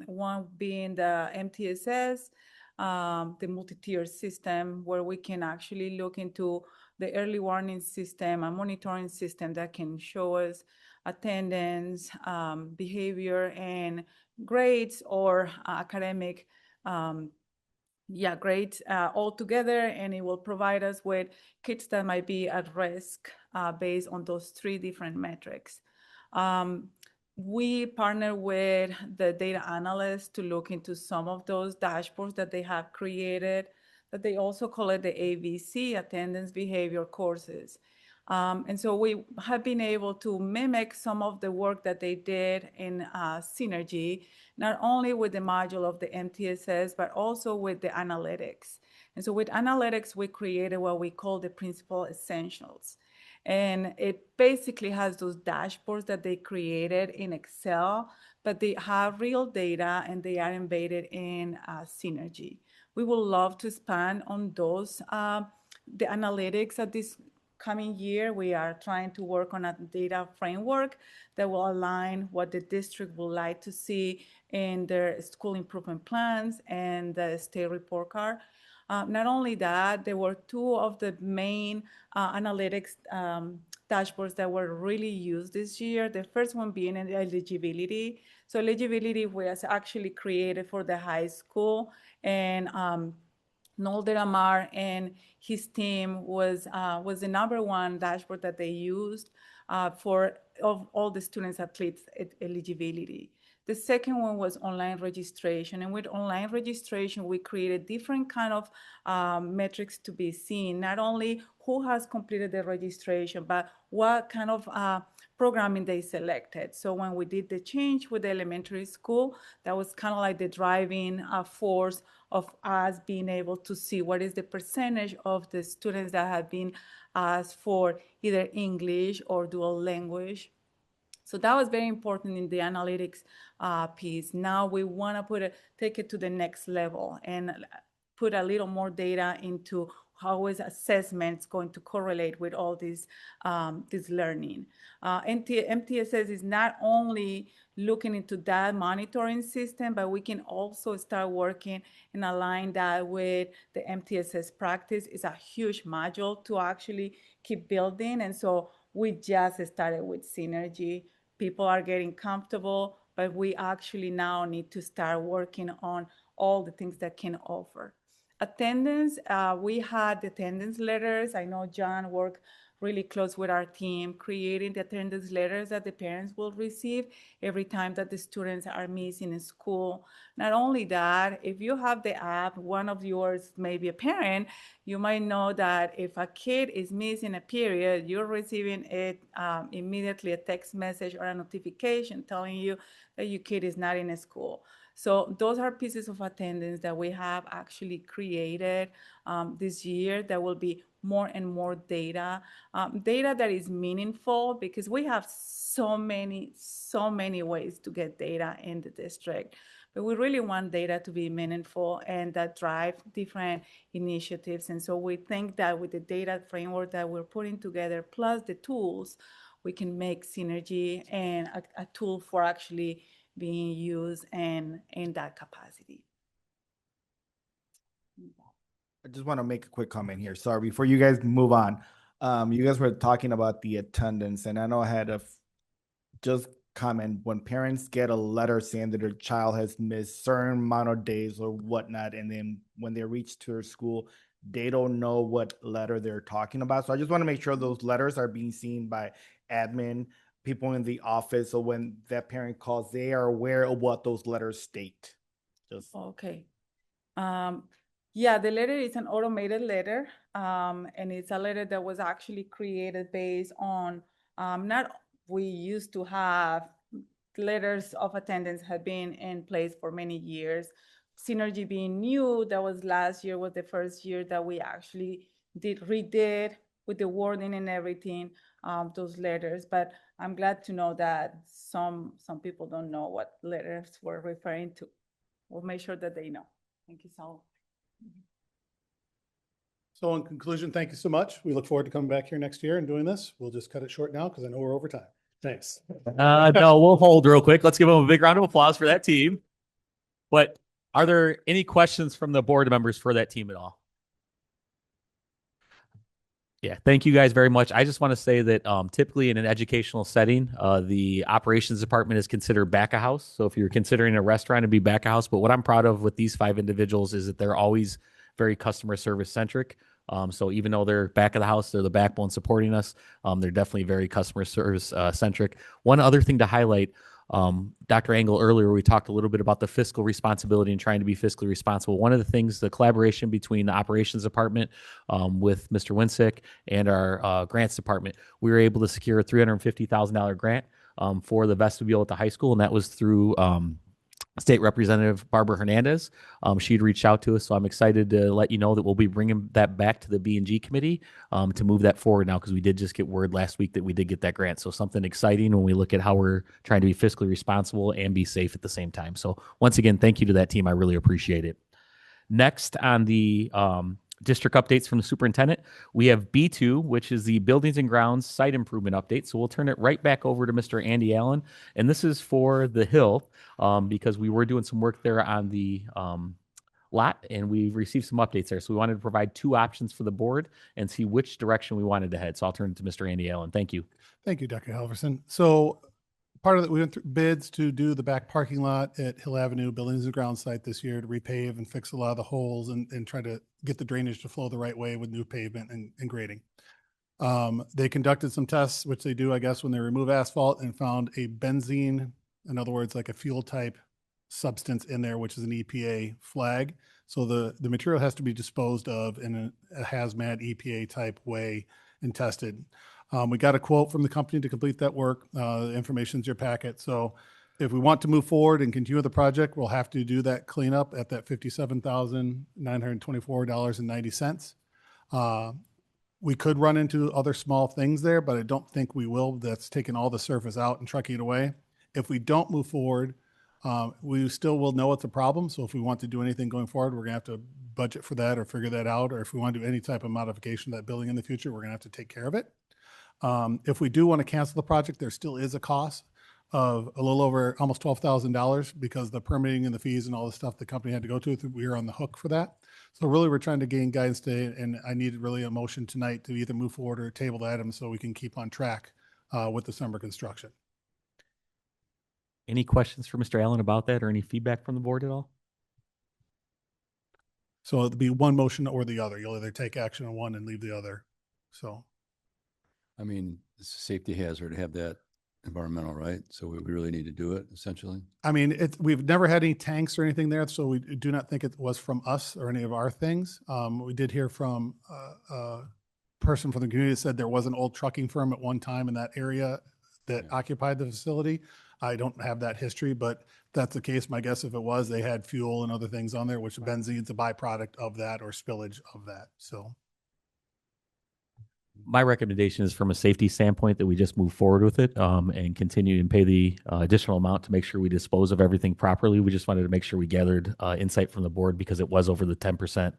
one being the MTSS, the multi-tier system where we can actually look into the early warning system, a monitoring system that can show us attendance, behavior, and grades or academic grades all together, and it will provide us with kids that might be at risk based on those 3 different metrics. We partner with the data analysts to look into some of those dashboards that they have created, that they also call it the ABC, attendance behavior courses. And so we have been able to mimic some of the work that they did in Synergy, not only with the module of the MTSS, but also with the analytics. And so with analytics, we created what we call the principal essentials. And it basically has those dashboards that they created in Excel, but they have real data and they are embedded in Synergy. We would love to expand on those, the analytics at this coming year. We are trying to work on a data framework that will align what the district would like to see in their school improvement plans and the state report card. Not only that, there were 2 of the main analytics dashboards that were really used this year. The first one being eligibility. So eligibility was actually created for the high school, and Noel Delamar and his team was the #1 dashboard that they used for all the students athletes eligibility. The second one was online registration. And with online registration, we created different kind of metrics to be seen, not only who has completed the registration, but what kind of programming they selected. So when we did the change with the elementary school, that was kind of like the driving force of us being able to see what is the percentage of the students that have been asked for either English or dual language. So that was very important in the analytics piece. Now we want to take it to the next level and put a little more data into how is assessments going to correlate with all this learning. MTSS is not only looking into that monitoring system, but we can also start working and align that with the MTSS practice. It's a huge module to actually keep building. And so we just started with Synergy. People are getting comfortable, but we actually now need to start working on all the things that can offer. Attendance, we had attendance letters. I know John worked really close with our team, creating the attendance letters that the parents will receive every time that the students are missing in school. Not only that, if you have the app, one of yours may be a parent, you might know that if a kid is missing a period, you're receiving it immediately, a text message or a notification telling you that your kid is not in a school. So those are pieces of attendance that we have actually created this year that will be more and more data, data that is meaningful, because we have so many ways to get data in the district. But we really want data to be meaningful and that drive different initiatives. And so we think that with the data framework that we're putting together, plus the tools, we can make Synergy and a tool for actually being used in that capacity. I just want to make a quick comment here. Sorry, before you guys move on. You guys were talking about the attendance, and I know I had a just comment when parents get a letter saying that their child has missed certain amount of days or whatnot, and then when they reach to their school, they don't know what letter they're talking about. So I just want to make sure those letters are being seen by admin, people in the office, so when that parent calls, they are aware of what those letters state. Just okay. Yeah, the letter is an automated letter, and it's a letter that was actually created based on we used to have letters of attendance had been in place for many years. Synergy being new, that was last year, was the first year that we actually redid with the wording and everything, those letters. But I'm glad to know that some people don't know what letters we're referring to. We'll make sure that they know. Thank you so much. So in conclusion, thank you so much. We look forward to coming back here next year and doing this. We'll just cut it short now because I know we're over time. Thanks. No, we'll hold real quick. Let's give them a big round of applause for that team. But Are there any questions from the board members for that team at all? Yeah, thank you guys very much. I just want to say that typically in an educational setting, the operations department is considered back of house. So if you're considering a restaurant, it'd be back of house. But what I'm proud of with these 5 individuals is that they're always very customer service centric. So even though they're back of the house, they're the backbone supporting us. They're definitely very customer service centric. One other thing to highlight, Dr. Engel, earlier we talked a little bit about the fiscal responsibility and trying to be fiscally responsible. One of the things, the collaboration between the operations department with Mr. Winsick and our grants department, we were able to secure a $350,000 grant for the vestibule at the high school, and that was through State Representative Barbara Hernandez. She'd reached out to us, so I'm excited to let you know that we'll be bringing that back to the B&G committee to move that forward now, because we did just get word last week that we did get that grant. So something exciting when we look at how we're trying to be fiscally responsible and be safe at the same time. So once again, thank you to that team. I really appreciate it. Next on the district updates from the superintendent, we have B2, which is the buildings and grounds site improvement update. So we'll turn it right back over to Mr. Andy Allen. And this is for the Hill because we were doing some work there on the lot and we've received some updates there. So we wanted to provide 2 options for the board and see which direction we wanted to head. So I'll turn it to Mr. Andy Allen. Thank you. Thank you, Dr. Halverson. So part of it, we went through bids to do the back parking lot at Hill Avenue Buildings and Grounds site this year to repave and fix a lot of the holes and try to get the drainage to flow the right way with new pavement and grading. They conducted some tests, which they do, I guess, when they remove asphalt, and found a benzene, in other words, like a fuel type substance in there, which is an EPA flag. So the material has to be disposed of in a hazmat EPA type way and tested. We got a quote from the company to complete that work. The information's your packet. So if we want to move forward and continue the project, we'll have to do that cleanup at that $57,924.90. We could run into other small things there, but I don't think we will. That's taking all the surface out and trucking it away. If we don't move forward, we still will know it's a problem. So if we want to do anything going forward, we're gonna have to budget for that or figure that out. Or if we want to do any type of modification of that building in the future, we're gonna have to take care of it. If we do want to cancel the project, there still is a cost of a little over almost $12,000 because the permitting and the fees and all the stuff the company had to go to, we are on the hook for that. So really we're trying to gain guidance today, and I needed really a motion tonight to either move forward or table the item so we can keep on track with the summer construction. Any questions for Mr. Allen about that or any feedback from the board at all? So it'll be one motion or the other. You'll either take action on one and leave the other. So. I mean, it's a safety hazard to have that environmental, right? So we really need to do it essentially. I mean, we've never had any tanks or anything there, so we do not think it was from us or any of our things. We did hear from a person from the community that said there was an old trucking firm at one time in that area that occupied the facility. I don't have that history, but if that's the case, my guess if it was, they had fuel and other things on there, which benzene's a byproduct of that or spillage of that, so. My recommendation is from a safety standpoint that we just move forward with it and continue and pay the additional amount to make sure we dispose of everything properly. We just wanted to make sure we gathered insight from the board because it was over the 10%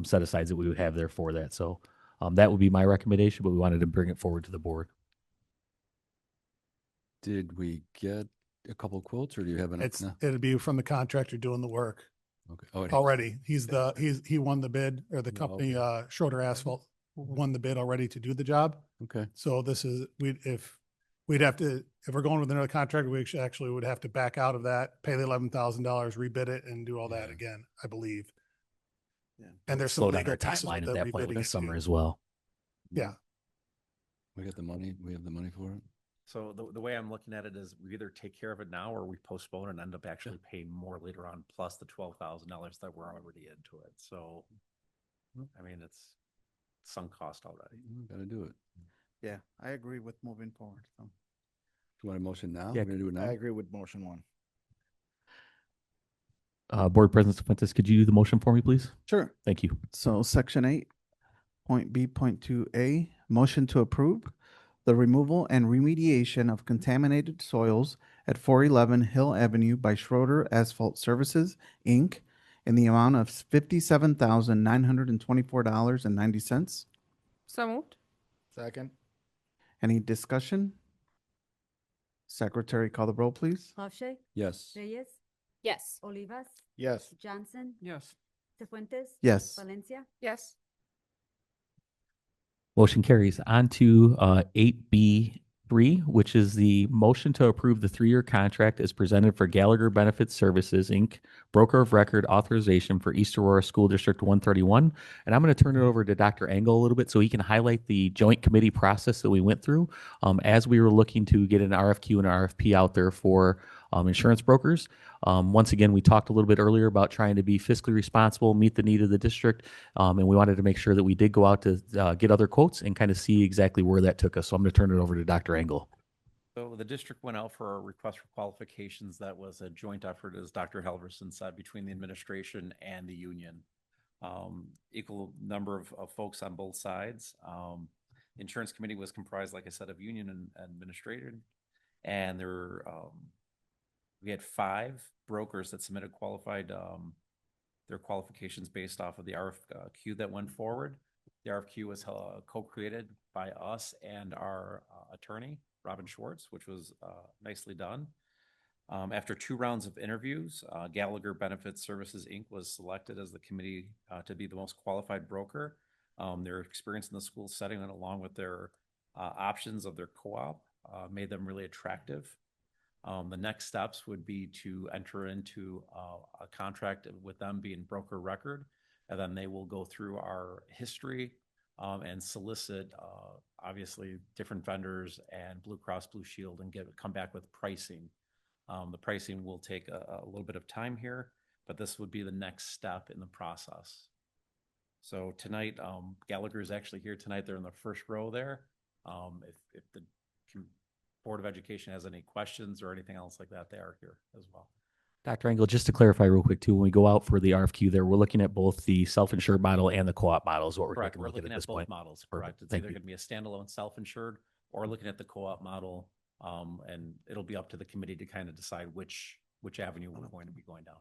set asides that we would have there for that. So that would be my recommendation, but we wanted to bring it forward to the board. Did we get a couple quotes or do you have an? It'd be from the contractor doing the work. Okay. Oh, Already. He won the bid, or the company, Schroeder Asphalt won the bid already to do the job. Okay. So this is, if we're going with another contractor, we actually would have to back out of that, pay the $11,000, rebid it and do all that again, I believe. Yeah. And there's some Slow down legal our pieces timeline with at the that point with rebidding the summer too. as well. Yeah. We got the money. We have the money for it. So the way I'm looking at it is we either take care of it now or we postpone and end up actually paying more later on, plus the $12,000 that we're already into it. So, I mean, it's sunk cost already. Got to do it. Yeah, I agree with moving forward. So. Do you want a motion now? Yeah, We're gonna do it now. I agree with motion 1. Board President Fuentes, could you do the motion for me, please? Sure. Thank you. So section 8.B.2a, motion to approve the removal and remediation of contaminated soils at 411 Hill Avenue by Schroeder Asphalt Services, Inc., in the amount of $57,924.90. So moved. Second. Any discussion? Secretary, call the roll, please. Lache, Yes. Reyes, Yes. Olivas, Yes. Johnson, Yes. Cefuentes. Yes. Valencia. Yes. Motion carries. On to 8B3, which is the motion to approve the 3-year contract as presented for Gallagher Benefit Services, Inc., broker of record authorization for East Aurora School District 131. And I'm going to turn it over to Dr. Engel a little bit so he can highlight the joint committee process that we went through as we were looking to get an RFQ and RFP out there for insurance brokers. Once again, we talked a little bit earlier about trying to be fiscally responsible, meet the need of the district, and we wanted to make sure that we did go out to get other quotes and kind of see exactly where that took us. So I'm going to turn it over to Dr. Engel. So the district went out for a request for qualifications. That was a joint effort, as Dr. Halverson said, between the administration and the union. Equal number of folks on both sides. Insurance committee was comprised, like I said, of union and administrator, and there were we had 5 brokers that submitted qualified their qualifications based off of the RFQ that went forward. The RFQ was co-created by us and our attorney, Robin Schwartz, which was nicely done. After 2 rounds of interviews, Gallagher Benefit Services, Inc. was selected as the committee to be the most qualified broker. Their experience in the school setting and along with their options of their co-op made them really attractive. The next steps would be to enter into a contract with them being broker record, and then they will go through our history and solicit, obviously, different vendors and Blue Cross Blue Shield and come back with pricing. The pricing will take a little bit of time here, but this would be the next step in the process. So tonight, Gallagher is actually here tonight. They're in the first row there. If the Board of Education has any questions or anything else like that, they are here as well. Dr. Engel, just to clarify real quick too, when we go out for the RFQ there, we're looking at both the self-insured model and the co-op model is what we're Correct. taking a We're look at looking at at this both point. models. Perfect. Correct. It's Thank either you. going to be a standalone self-insured or looking at the co-op model. And it'll be up to the committee to kind of decide which avenue we're going to be going down.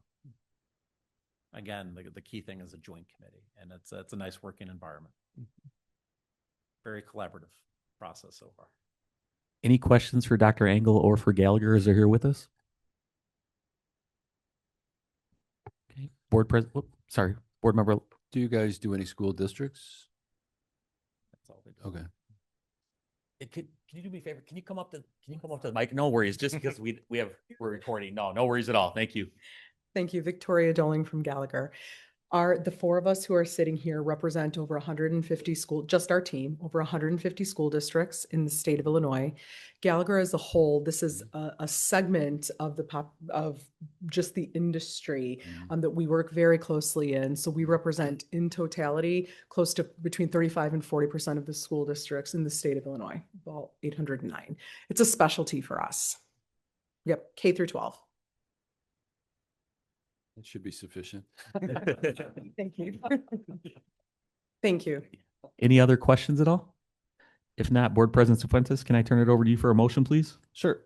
Again, the key thing is a joint committee, and it's a nice working environment. Very collaborative process so far. Any questions for Dr. Engel or for Gallagher as they're here with us? Okay. Board member. Do you guys do any school districts? That's all they do. Okay. Can you do me a favor? Can you come up to the mic? No worries, just because we're recording. No worries at all. Thank you. Thank you. Victoria Doling from Gallagher. The 4 of us who are sitting here represent over 150 just our team, over 150 school districts in the state of Illinois. Gallagher as a whole, this is a segment of of just the industry that we work very closely in. So we represent in totality close to between 35 and 40% of the school districts in the state of Illinois, about 809. It's a specialty for us. Yep, K through 12. It should be sufficient. Thank you. Thank you. Any other questions at all? If not, Board President Cifuentes, can I turn it over to you for a motion, please? Sure.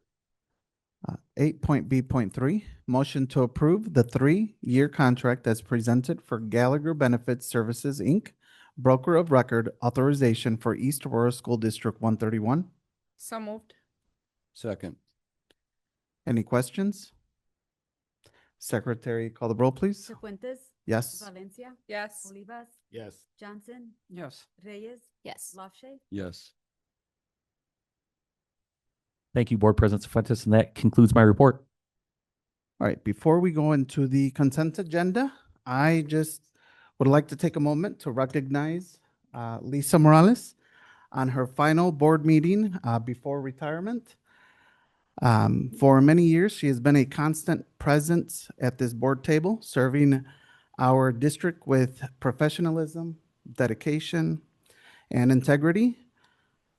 8.B.3, motion to approve the 3-year contract as presented for Gallagher Benefit Services, Inc., broker of record authorization for East Aurora School District 131. So moved. Second. Any questions? Secretary, call the roll, please. Cefuentes. Yes. Valencia. Yes. Olivas. Yes. Johnson. Yes. Reyes. Yes. Lache. Yes. Thank you, Board President Cifuentes, and that concludes my report. All right, before we go into the consent agenda, I just would like to take a moment to recognize Lisa Morales on her final board meeting before retirement. For many years, she has been a constant presence at this board table, serving our district with professionalism, dedication, and integrity.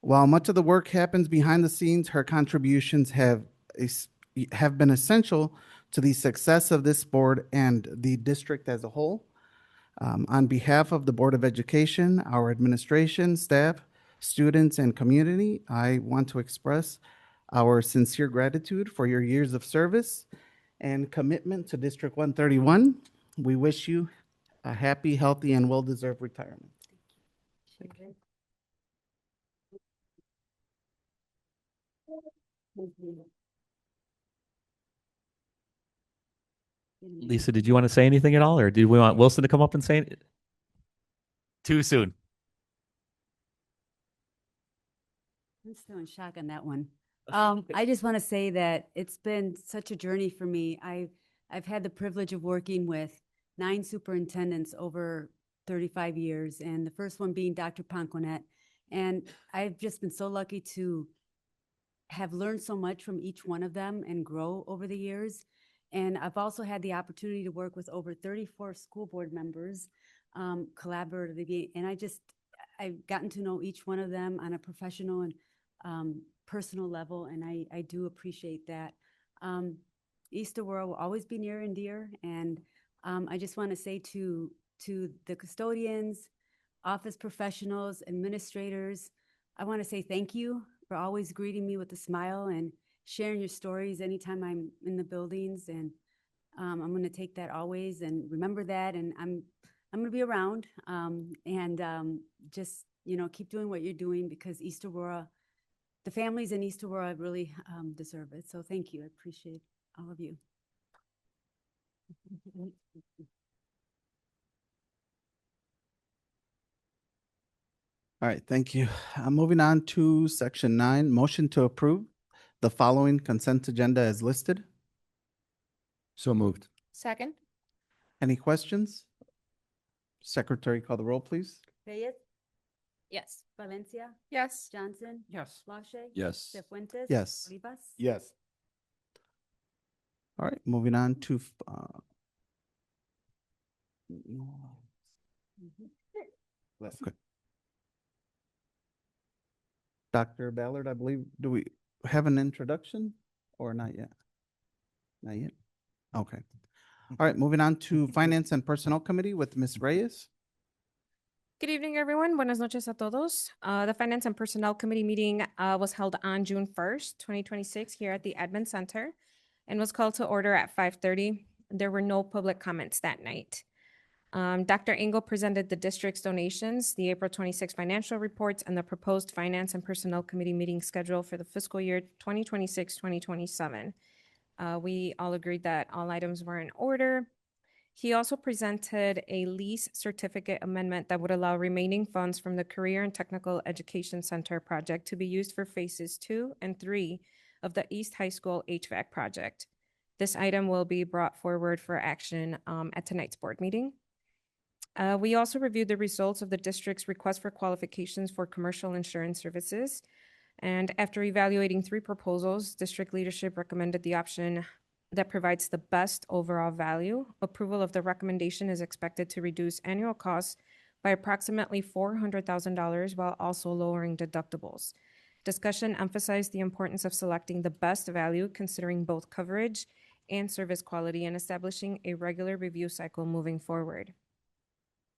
While much of the work happens behind the scenes, her contributions have been essential to the success of this board and the district as a whole. On behalf of the Board of Education, our administration, staff, students, and community, I want to express our sincere gratitude for your years of service and commitment to District 131. We wish you a happy, healthy, and well-deserved retirement. Thank you. Lisa, did you want to say anything at all, or did we want Wilson to come up and say it? Too soon. I'm still in shock on that one. I just want to say that it's been such a journey for me. I've had the privilege of working with 9 superintendents over 35 years, and the first one being Dr. Ponquanet. And I've just been so lucky to have learned so much from each one of them and grow over the years. And I've also had the opportunity to work with over 34 school board members collaboratively. And I've gotten to know each one of them on a professional and personal level, and I do appreciate that. East Aurora will always be near and dear, and I just want to say to the custodians, office professionals, administrators, I want to say thank you for always greeting me with a smile and sharing your stories anytime I'm in the buildings, and I'm going to take that always and remember that, and I'm going to be around, and just keep doing what you're doing, because East Aurora, the families in East Aurora really deserve it. So thank you. I appreciate all of you. All right, thank you. Moving on to section 9, motion to approve the following consent agenda as listed. So moved. Second. Any questions? Secretary, call the roll, please. Reyes, Yes. Valencia, Yes. Johnson, Yes. Lache, Yes. Cefuentes. Yes. Olivas. Yes. All right, moving on to okay. Dr. Ballard, I believe, do we have an introduction or not yet? Not yet? Okay. All right, moving on to Finance and Personnel Committee with Ms. Reyes. Good evening, everyone. Buenas noches a todos. The Finance and Personnel Committee meeting was held on June 1st, 2026 here at the Admin Center and was called to order at 5:30. There were no public comments that night. Dr. Engel presented the district's donations, the April 26 financial reports, and the proposed Finance and Personnel Committee meeting schedule for the fiscal year 2026-2027. We all agreed that all items were in order. He also presented a lease certificate amendment that would allow remaining funds from the Career and Technical Education Center project to be used for phases 2 and 3 of the East High School HVAC project. This item will be brought forward for action at tonight's board meeting. We also reviewed the results of the district's request for qualifications for commercial insurance services. And after evaluating 3 proposals, district leadership recommended the option that provides the best overall value. Approval of the recommendation is expected to reduce annual costs by approximately $400,000 while also lowering deductibles. Discussion emphasized the importance of selecting the best value, considering both coverage and service quality, and establishing a regular review cycle moving forward.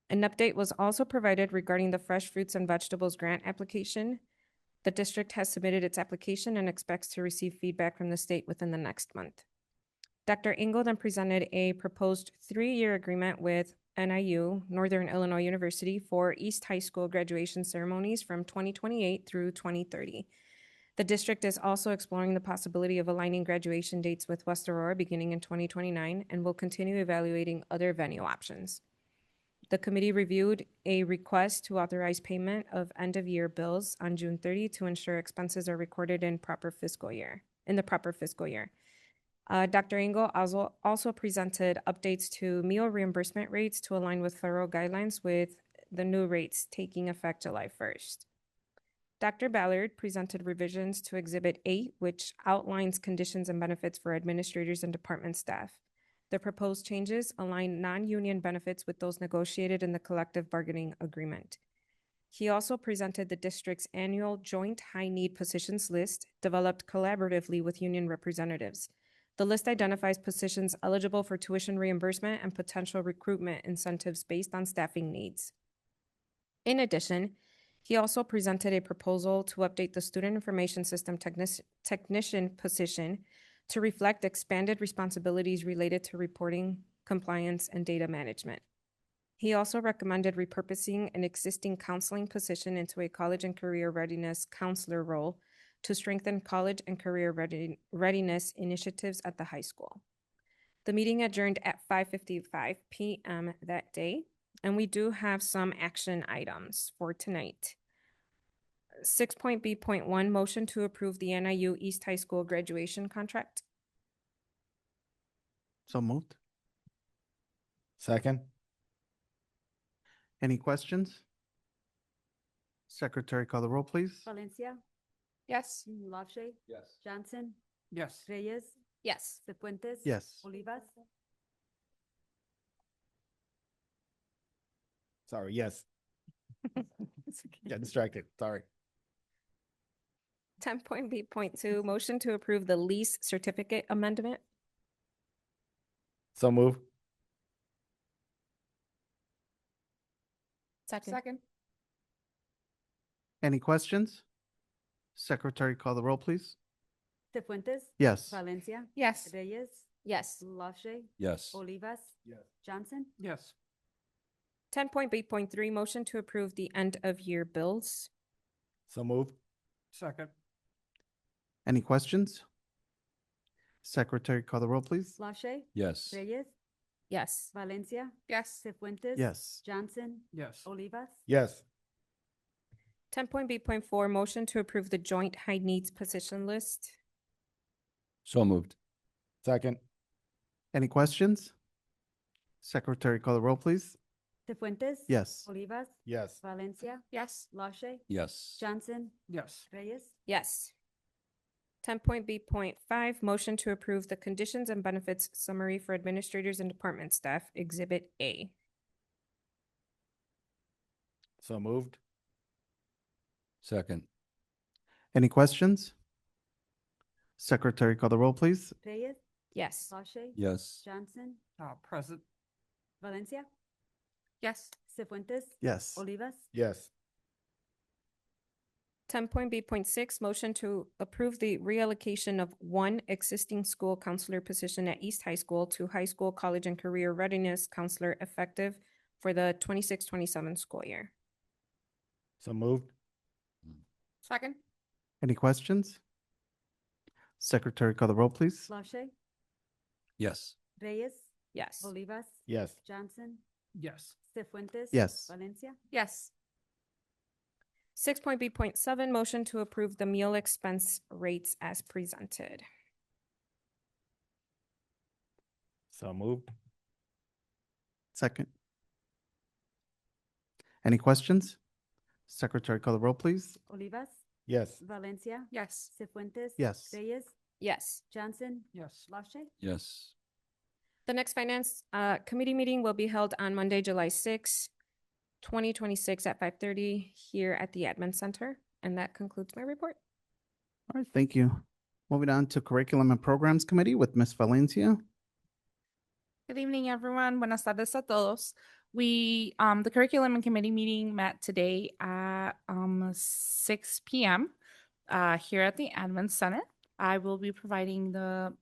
An update was also provided regarding the fresh fruits and vegetables grant application. The district has submitted its application and expects to receive feedback from the state within the next month. Dr. Engel then presented a proposed 3-year agreement with NIU, Northern Illinois University, for East High School graduation ceremonies from 2028 through 2030. The district is also exploring the possibility of aligning graduation dates with West Aurora beginning in 2029 and will continue evaluating other venue options. The committee reviewed a request to authorize payment of end-of-year bills on June 30 to ensure expenses are recorded in the proper fiscal year. Dr. Engel also presented updates to meal reimbursement rates to align with federal guidelines, with the new rates taking effect July 1st. Dr. Ballard presented revisions to Exhibit 8, which outlines conditions and benefits for administrators and department staff. The proposed changes align non-union benefits with those negotiated in the collective bargaining agreement. He also presented the district's annual joint high-need positions list, developed collaboratively with union representatives. The list identifies positions eligible for tuition reimbursement and potential recruitment incentives based on staffing needs. In addition, he also presented a proposal to update the Student Information System technician position to reflect expanded responsibilities related to reporting, compliance, and data management. He also recommended repurposing an existing counseling position into a college and career readiness counselor role to strengthen college and career readiness initiatives at the high school. The meeting adjourned at 5:55 p.m. that day, and we do have some action items for tonight. 6.B.1, motion to approve the NIU East High School graduation contract. So moved. Second. Any questions? Secretary, call the roll, please. Valencia, Yes. LaShay, Yes. Johnson, Yes. Reyes, Yes. Cefuentes. Yes. Olivas. Sorry, yes. Got distracted, sorry. 10.B.2, motion to approve the lease certificate amendment. So move. Second. Any questions? Secretary, call the roll, please. Cefuentes. Yes. Valencia. Yes. Reyes. Yes. LaShay. Yes. Olivas. Yes. Johnson. Yes. 10.B.3, motion to approve the end of year bills. So move. Second. Any questions? Secretary, call the roll, please. LaShay. Yes. Reyes. Yes. Valencia. Yes. Cefuentes. Yes. Johnson. Yes. Olivas. Yes. 10.B.4, motion to approve the joint high needs position list. So moved. Second. Any questions? Secretary, call the roll, please. Cefuentes. Yes. Olivas. Yes. Valencia. Yes. LaShay. Yes. Johnson. Yes. Reyes. Yes. 10.B.5, motion to approve the conditions and benefits summary for administrators and department staff, Exhibit A. So moved. Second. Any questions? Secretary, call the roll, please. Reyes. Yes. LaShay. Yes. Johnson. Present. Valencia. Yes. Cefuentes. Yes. Olivas. Yes. 10.B.6, motion to approve the reallocation of one existing school counselor position at East High School to high school, college, and career readiness counselor effective for the 26-27 school year. So moved. Second. Any questions? Secretary, call the roll, please. LaShay. Yes. Reyes. Yes. Olivas. Yes. Johnson. Yes. Cefuentes. Yes. Valencia. Yes. 6.B.7, motion to approve the meal expense rates as presented. So moved. Second. Any questions? Secretary, call the roll, please. Olivas. Yes. Valencia. Yes. Cefuentes. Yes. Reyes. Yes. Johnson. Yes. LaShay. Yes. The next finance committee meeting will be held on Monday, July 6, 2026 at 5:30 here at the Admin Center. And that concludes my report. All right, thank you. Moving on to Curriculum and Programs Committee with Ms. Valencia. Good evening, everyone. Buenas tardes a todos. The Curriculum and Committee meeting met today at 6 p.m. Here at the Admin Center. I will be providing the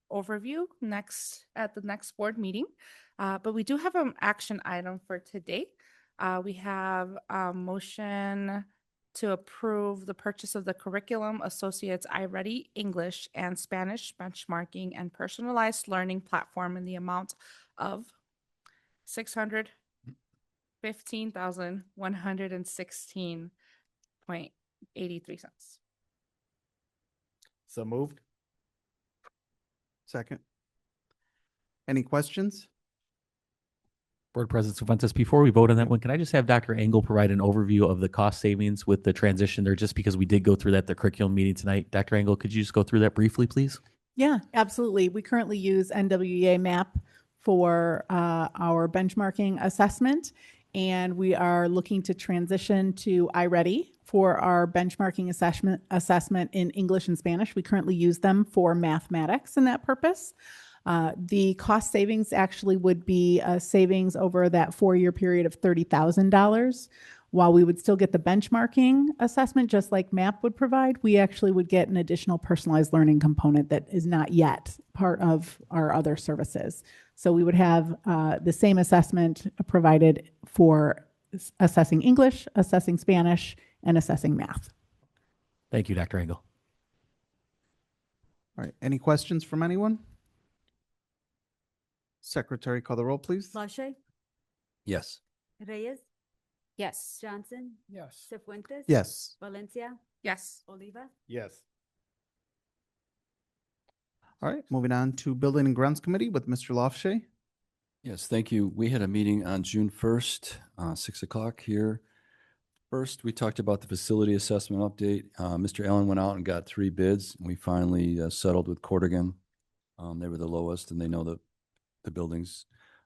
overview at the next board meeting. But we do have an action item for today. We have a motion to approve the purchase of the Curriculum Associates iReady English and Spanish benchmarking and personalized learning platform in the amount of $615,116.83. So moved. Second. Any questions? Board President Cefuentes, before we vote on that one, can I just have Dr. Engel provide an overview of the cost savings with the transition there, just because we did go through that at the curriculum meeting tonight? Dr. Engel, could you just go through that briefly, please? Yeah, absolutely. We currently use NWEA MAP for our benchmarking assessment, and we are looking to transition to iReady for our benchmarking assessment in English and Spanish. We currently use them for mathematics in that purpose. The cost savings actually would be a savings over that 4-year period of $30,000. While we would still get the benchmarking assessment, just like MAP would provide, we actually would get an additional personalized learning component that is not yet part of our other services. So we would have the same assessment provided for assessing English, assessing Spanish, and assessing math. Thank you, Dr. Engel. All right, any questions from anyone? Secretary, call the roll, please. LaShay, Yes. Reyes, Yes. Johnson, Yes. Cefuentes. Yes. Valencia, Yes. Oliva. Yes. All right, moving on to Building and Grounds Committee with Mr. Lofshay. Yes, thank you. We had a meeting on June 1st, 6 o'clock here. First, we talked about the facility assessment update. Mr. Allen went out and got 3 bids. And we finally settled with Cordigan. They were the lowest and they know the buildings.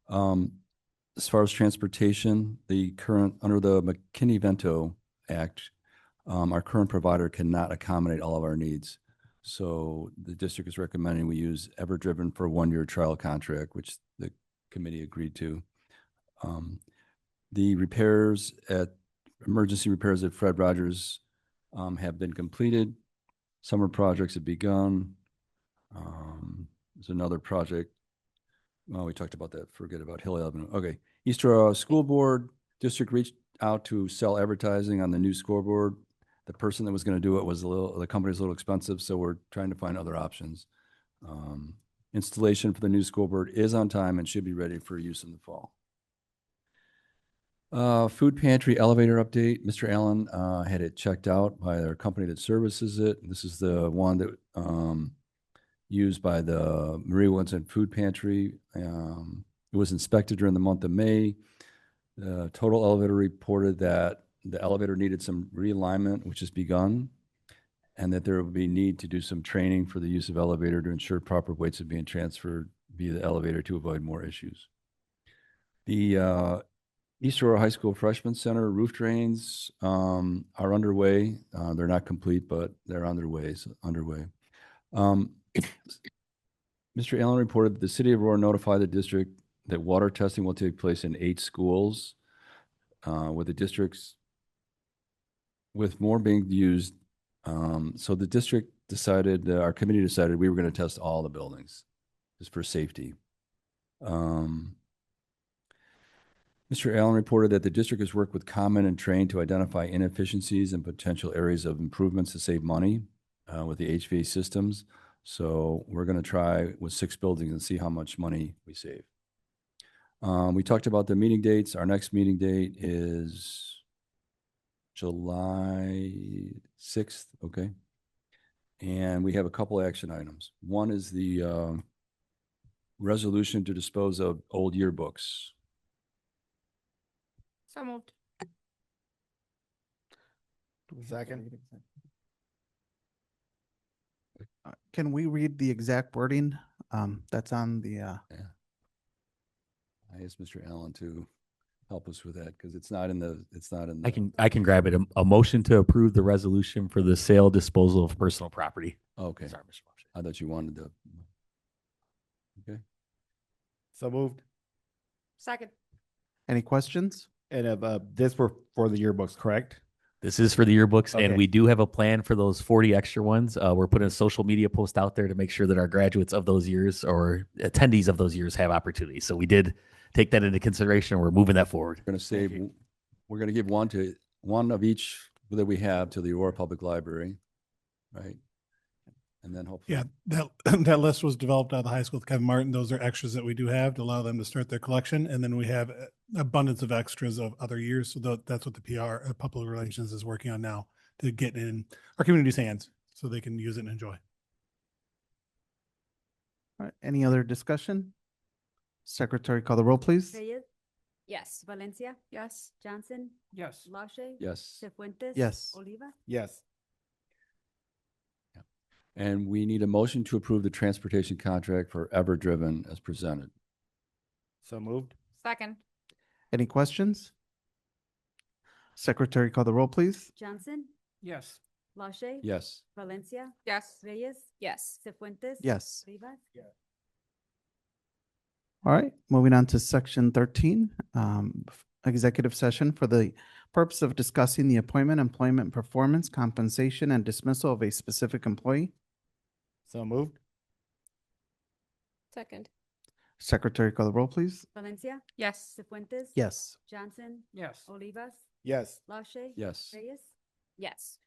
As far as transportation, under the McKinney-Vento Act, our current provider cannot accommodate all of our needs. So the district is recommending we use Everdriven for a 1-year trial contract, which the committee agreed to. The emergency repairs at Fred Rogers have been completed. Summer projects have begun. There's another project. Well, we talked about that. Forget about Hill Avenue. Okay. East Aurora School Board District reached out to sell advertising on the new scoreboard. The person that was going to do it was the company's a little expensive, so we're trying to find other options. Installation for the new scoreboard is on time and should be ready for use in the fall. Food pantry elevator update. Mr. Allen had it checked out by our company that services it. This is the one that used by the Maria Winston Food Pantry. It was inspected during the month of May. The total elevator reported that the elevator needed some realignment, which has begun, and that there will be need to do some training for the use of elevator to ensure proper weights are being transferred via the elevator to avoid more issues. The East Aurora High School Freshman Center roof drains are underway. They're not complete, but they're underway. Mr. Allen reported that the city of Aurora notified the district that water testing will take place in 8 schools, with the districts with more being used. So the district decided, our committee decided we were going to test all the buildings just for safety. Mr. Allen reported that the district has worked with Common and Train to identify inefficiencies and potential areas of improvements to save money with the HVAC systems. So we're going to try with 6 buildings and see how much money we save. We talked about the meeting dates. Our next meeting date is July 6th, okay? And we have a couple action items. One is the resolution to dispose of old yearbooks. So moved. Second. Can we read the exact wording that's on the? Yeah. I asked Mr. Allen to help us with that because it's not in the. I can grab it. A motion to approve the resolution for the sale disposal of personal property. Okay. Sorry, Mr. Lofshay. I thought you wanted to. Okay. So moved. Second. Any questions? And this were for the yearbooks, correct? This is for the yearbooks, and Okay. we do have a plan for those 40 extra ones. We're putting a social media post out there to make sure that our graduates of those years or attendees of those years have opportunities. So we did take that into consideration. We're moving that forward. We're going to save. We're going to give one of each that we have to the Aurora Public Library, right? And then hopefully. Yeah, that list was developed out of the high school with Kevin Martin. Those are extras that we do have to allow them to start their collection. And then we have abundance of extras of other years. So that's what the PR, public relations is working on now to get in our community's hands so they can use it and enjoy. All right, any other discussion? Secretary, call the roll, please. Reyes, Yes. Valencia, Yes. Johnson, Yes. LaShay. Yes. Cefuentes. Yes. Oliva. Yes. And we need a motion to approve the transportation contract for Everdriven as presented. So moved. Second. Any questions? Secretary, call the roll, please. Johnson, Yes. LaShay. Yes. Valencia, Yes. Reyes, Yes. Cefuentes. Yes. Oliva. All right, moving on to section 13, executive session for the purpose of discussing the appointment, employment, performance, compensation, and dismissal of a specific employee. So moved. Second. Secretary, call the roll, please. Valencia, Yes. Cefuentes. Yes. Johnson, Yes. Olivas, Yes. LaShay. Yes. Reyes. Yes.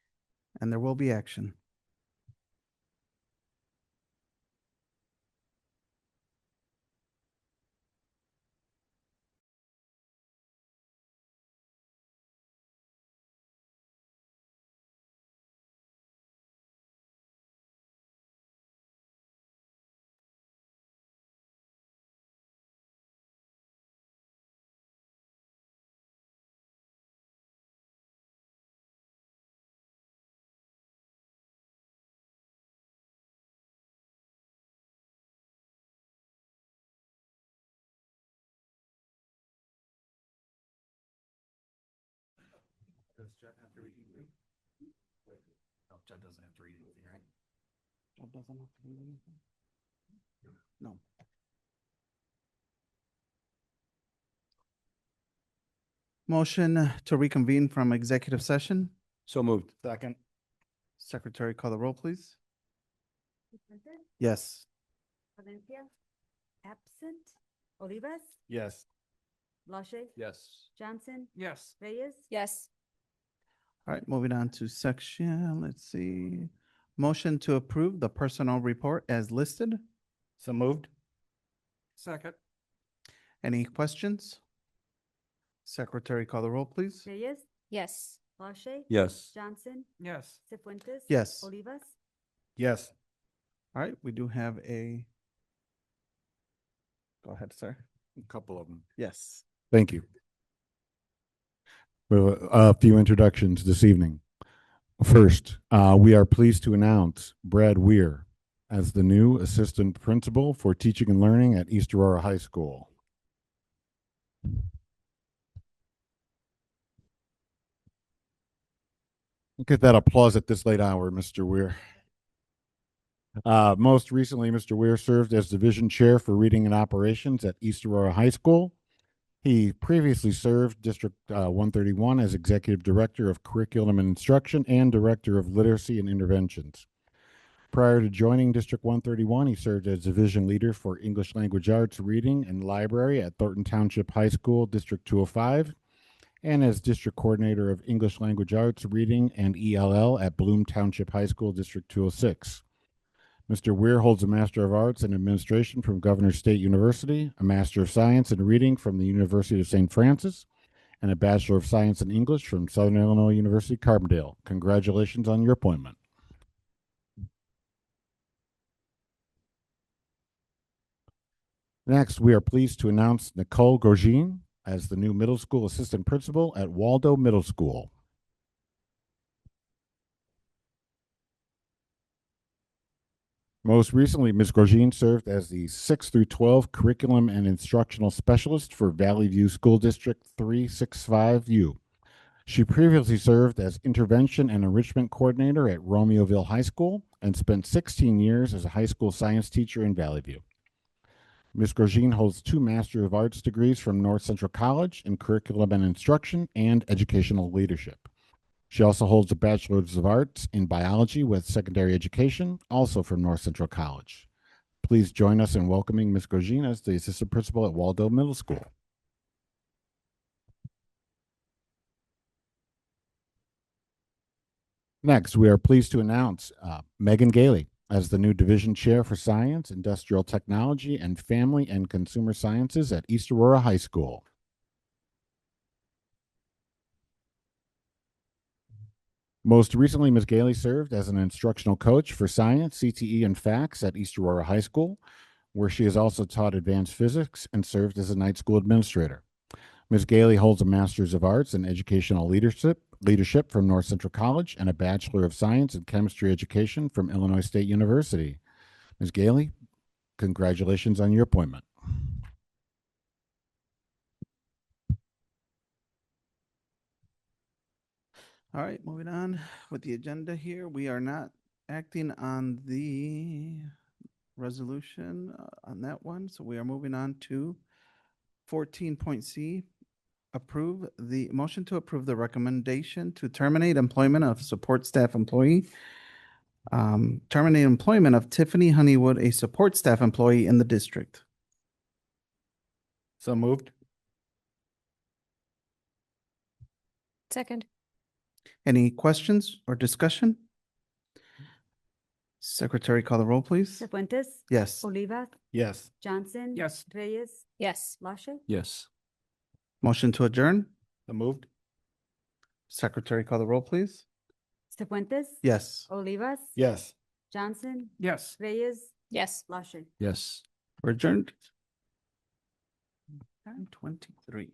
And there will be action. Does Judd have to read anything? No, Judd doesn't have to read anything, right? Judd doesn't have to read anything? No. Motion to reconvene from executive session. So moved. Second. Secretary, call the roll, please. Cifuentes, Yes. Valencia, absent. Olivas, Yes. LaShay, Yes. Johnson, Yes. Reyes, Yes. All right, moving on to section, let's see. Motion to approve the personnel report as listed. So moved. Second. Any questions? Secretary, call the roll, please. Reyes, Yes. LaShay, Yes. Johnson, Yes. Cifuentes. Yes. Olivas, Yes. All right, we do have a. Go ahead, sir. A couple of them. Yes. Thank you. Well, a few introductions this evening. First, we are pleased to announce Brad Weir as the new assistant principal for teaching and learning at East Aurora High School. Get that applause at this late hour, Mr. Weir. Most recently, Mr. Weir served as division chair for reading and operations at East Aurora High School. He previously served District 131 as executive director of curriculum and instruction and director of literacy and interventions. Prior to joining District 131, he served as division leader for English language arts reading and library at Thornton Township High School, District 205, and as district coordinator of English language arts reading and ELL at Bloom Township High School, District 206. Mr. Weir holds a Master of Arts in Administration from Governor State University, a Master of Science in Reading from the University of St. Francis, and a Bachelor of Science in English from Southern Illinois University, Carbondale. Congratulations on your appointment. Next, we are pleased to announce Nicole Gorgine as the new middle school assistant principal at Waldo Middle School. Most recently, Ms. Gorgine served as the 6 through 12 Curriculum and Instructional Specialist for Valley View School District 365U. She previously served as Intervention and Enrichment Coordinator at Romeoville High School and spent 16 years as a high school science teacher in Valley View. Ms. Gorgine holds 2 Master of Arts degrees from North Central College in Curriculum and Instruction and Educational Leadership. She also holds a Bachelor's of Arts in Biology with Secondary Education, also from North Central College. Please join us in welcoming Ms. Gorgine as the Assistant Principal at Waldo Middle School. Next, we are pleased to announce Megan Gailey as the new Division Chair for Science, Industrial Technology, and Family and Consumer Sciences at East Aurora High School. Most recently, Ms. Gailey served as an instructional coach for science, CTE, and FACS at East Aurora High School, where she has also taught advanced physics and served as a night school administrator. Ms. Gailey holds a Master's of Arts in Educational Leadership from North Central College and a Bachelor of Science in Chemistry Education from Illinois State University. Ms. Gailey, congratulations on your appointment. All right, moving on with the agenda here. We are not acting on the resolution on that one. So we are moving on to 14.c, approve the motion to approve the recommendation to terminate employment of support staff employee. Terminate employment of Tiffany Honeywood, a support staff employee in the district. So moved. Second. Any questions or discussion? Secretary, call the roll, please. Cifuentes. Yes. Olivas, Yes. Johnson. Yes. Reyes, Yes. LaShay. Yes. Motion to adjourn. So moved. Secretary, call the roll, please. Cifuentes. Yes. Olivas. Yes. Johnson. Yes. Reyes, Yes. LaShay. Yes. We're adjourned. 23.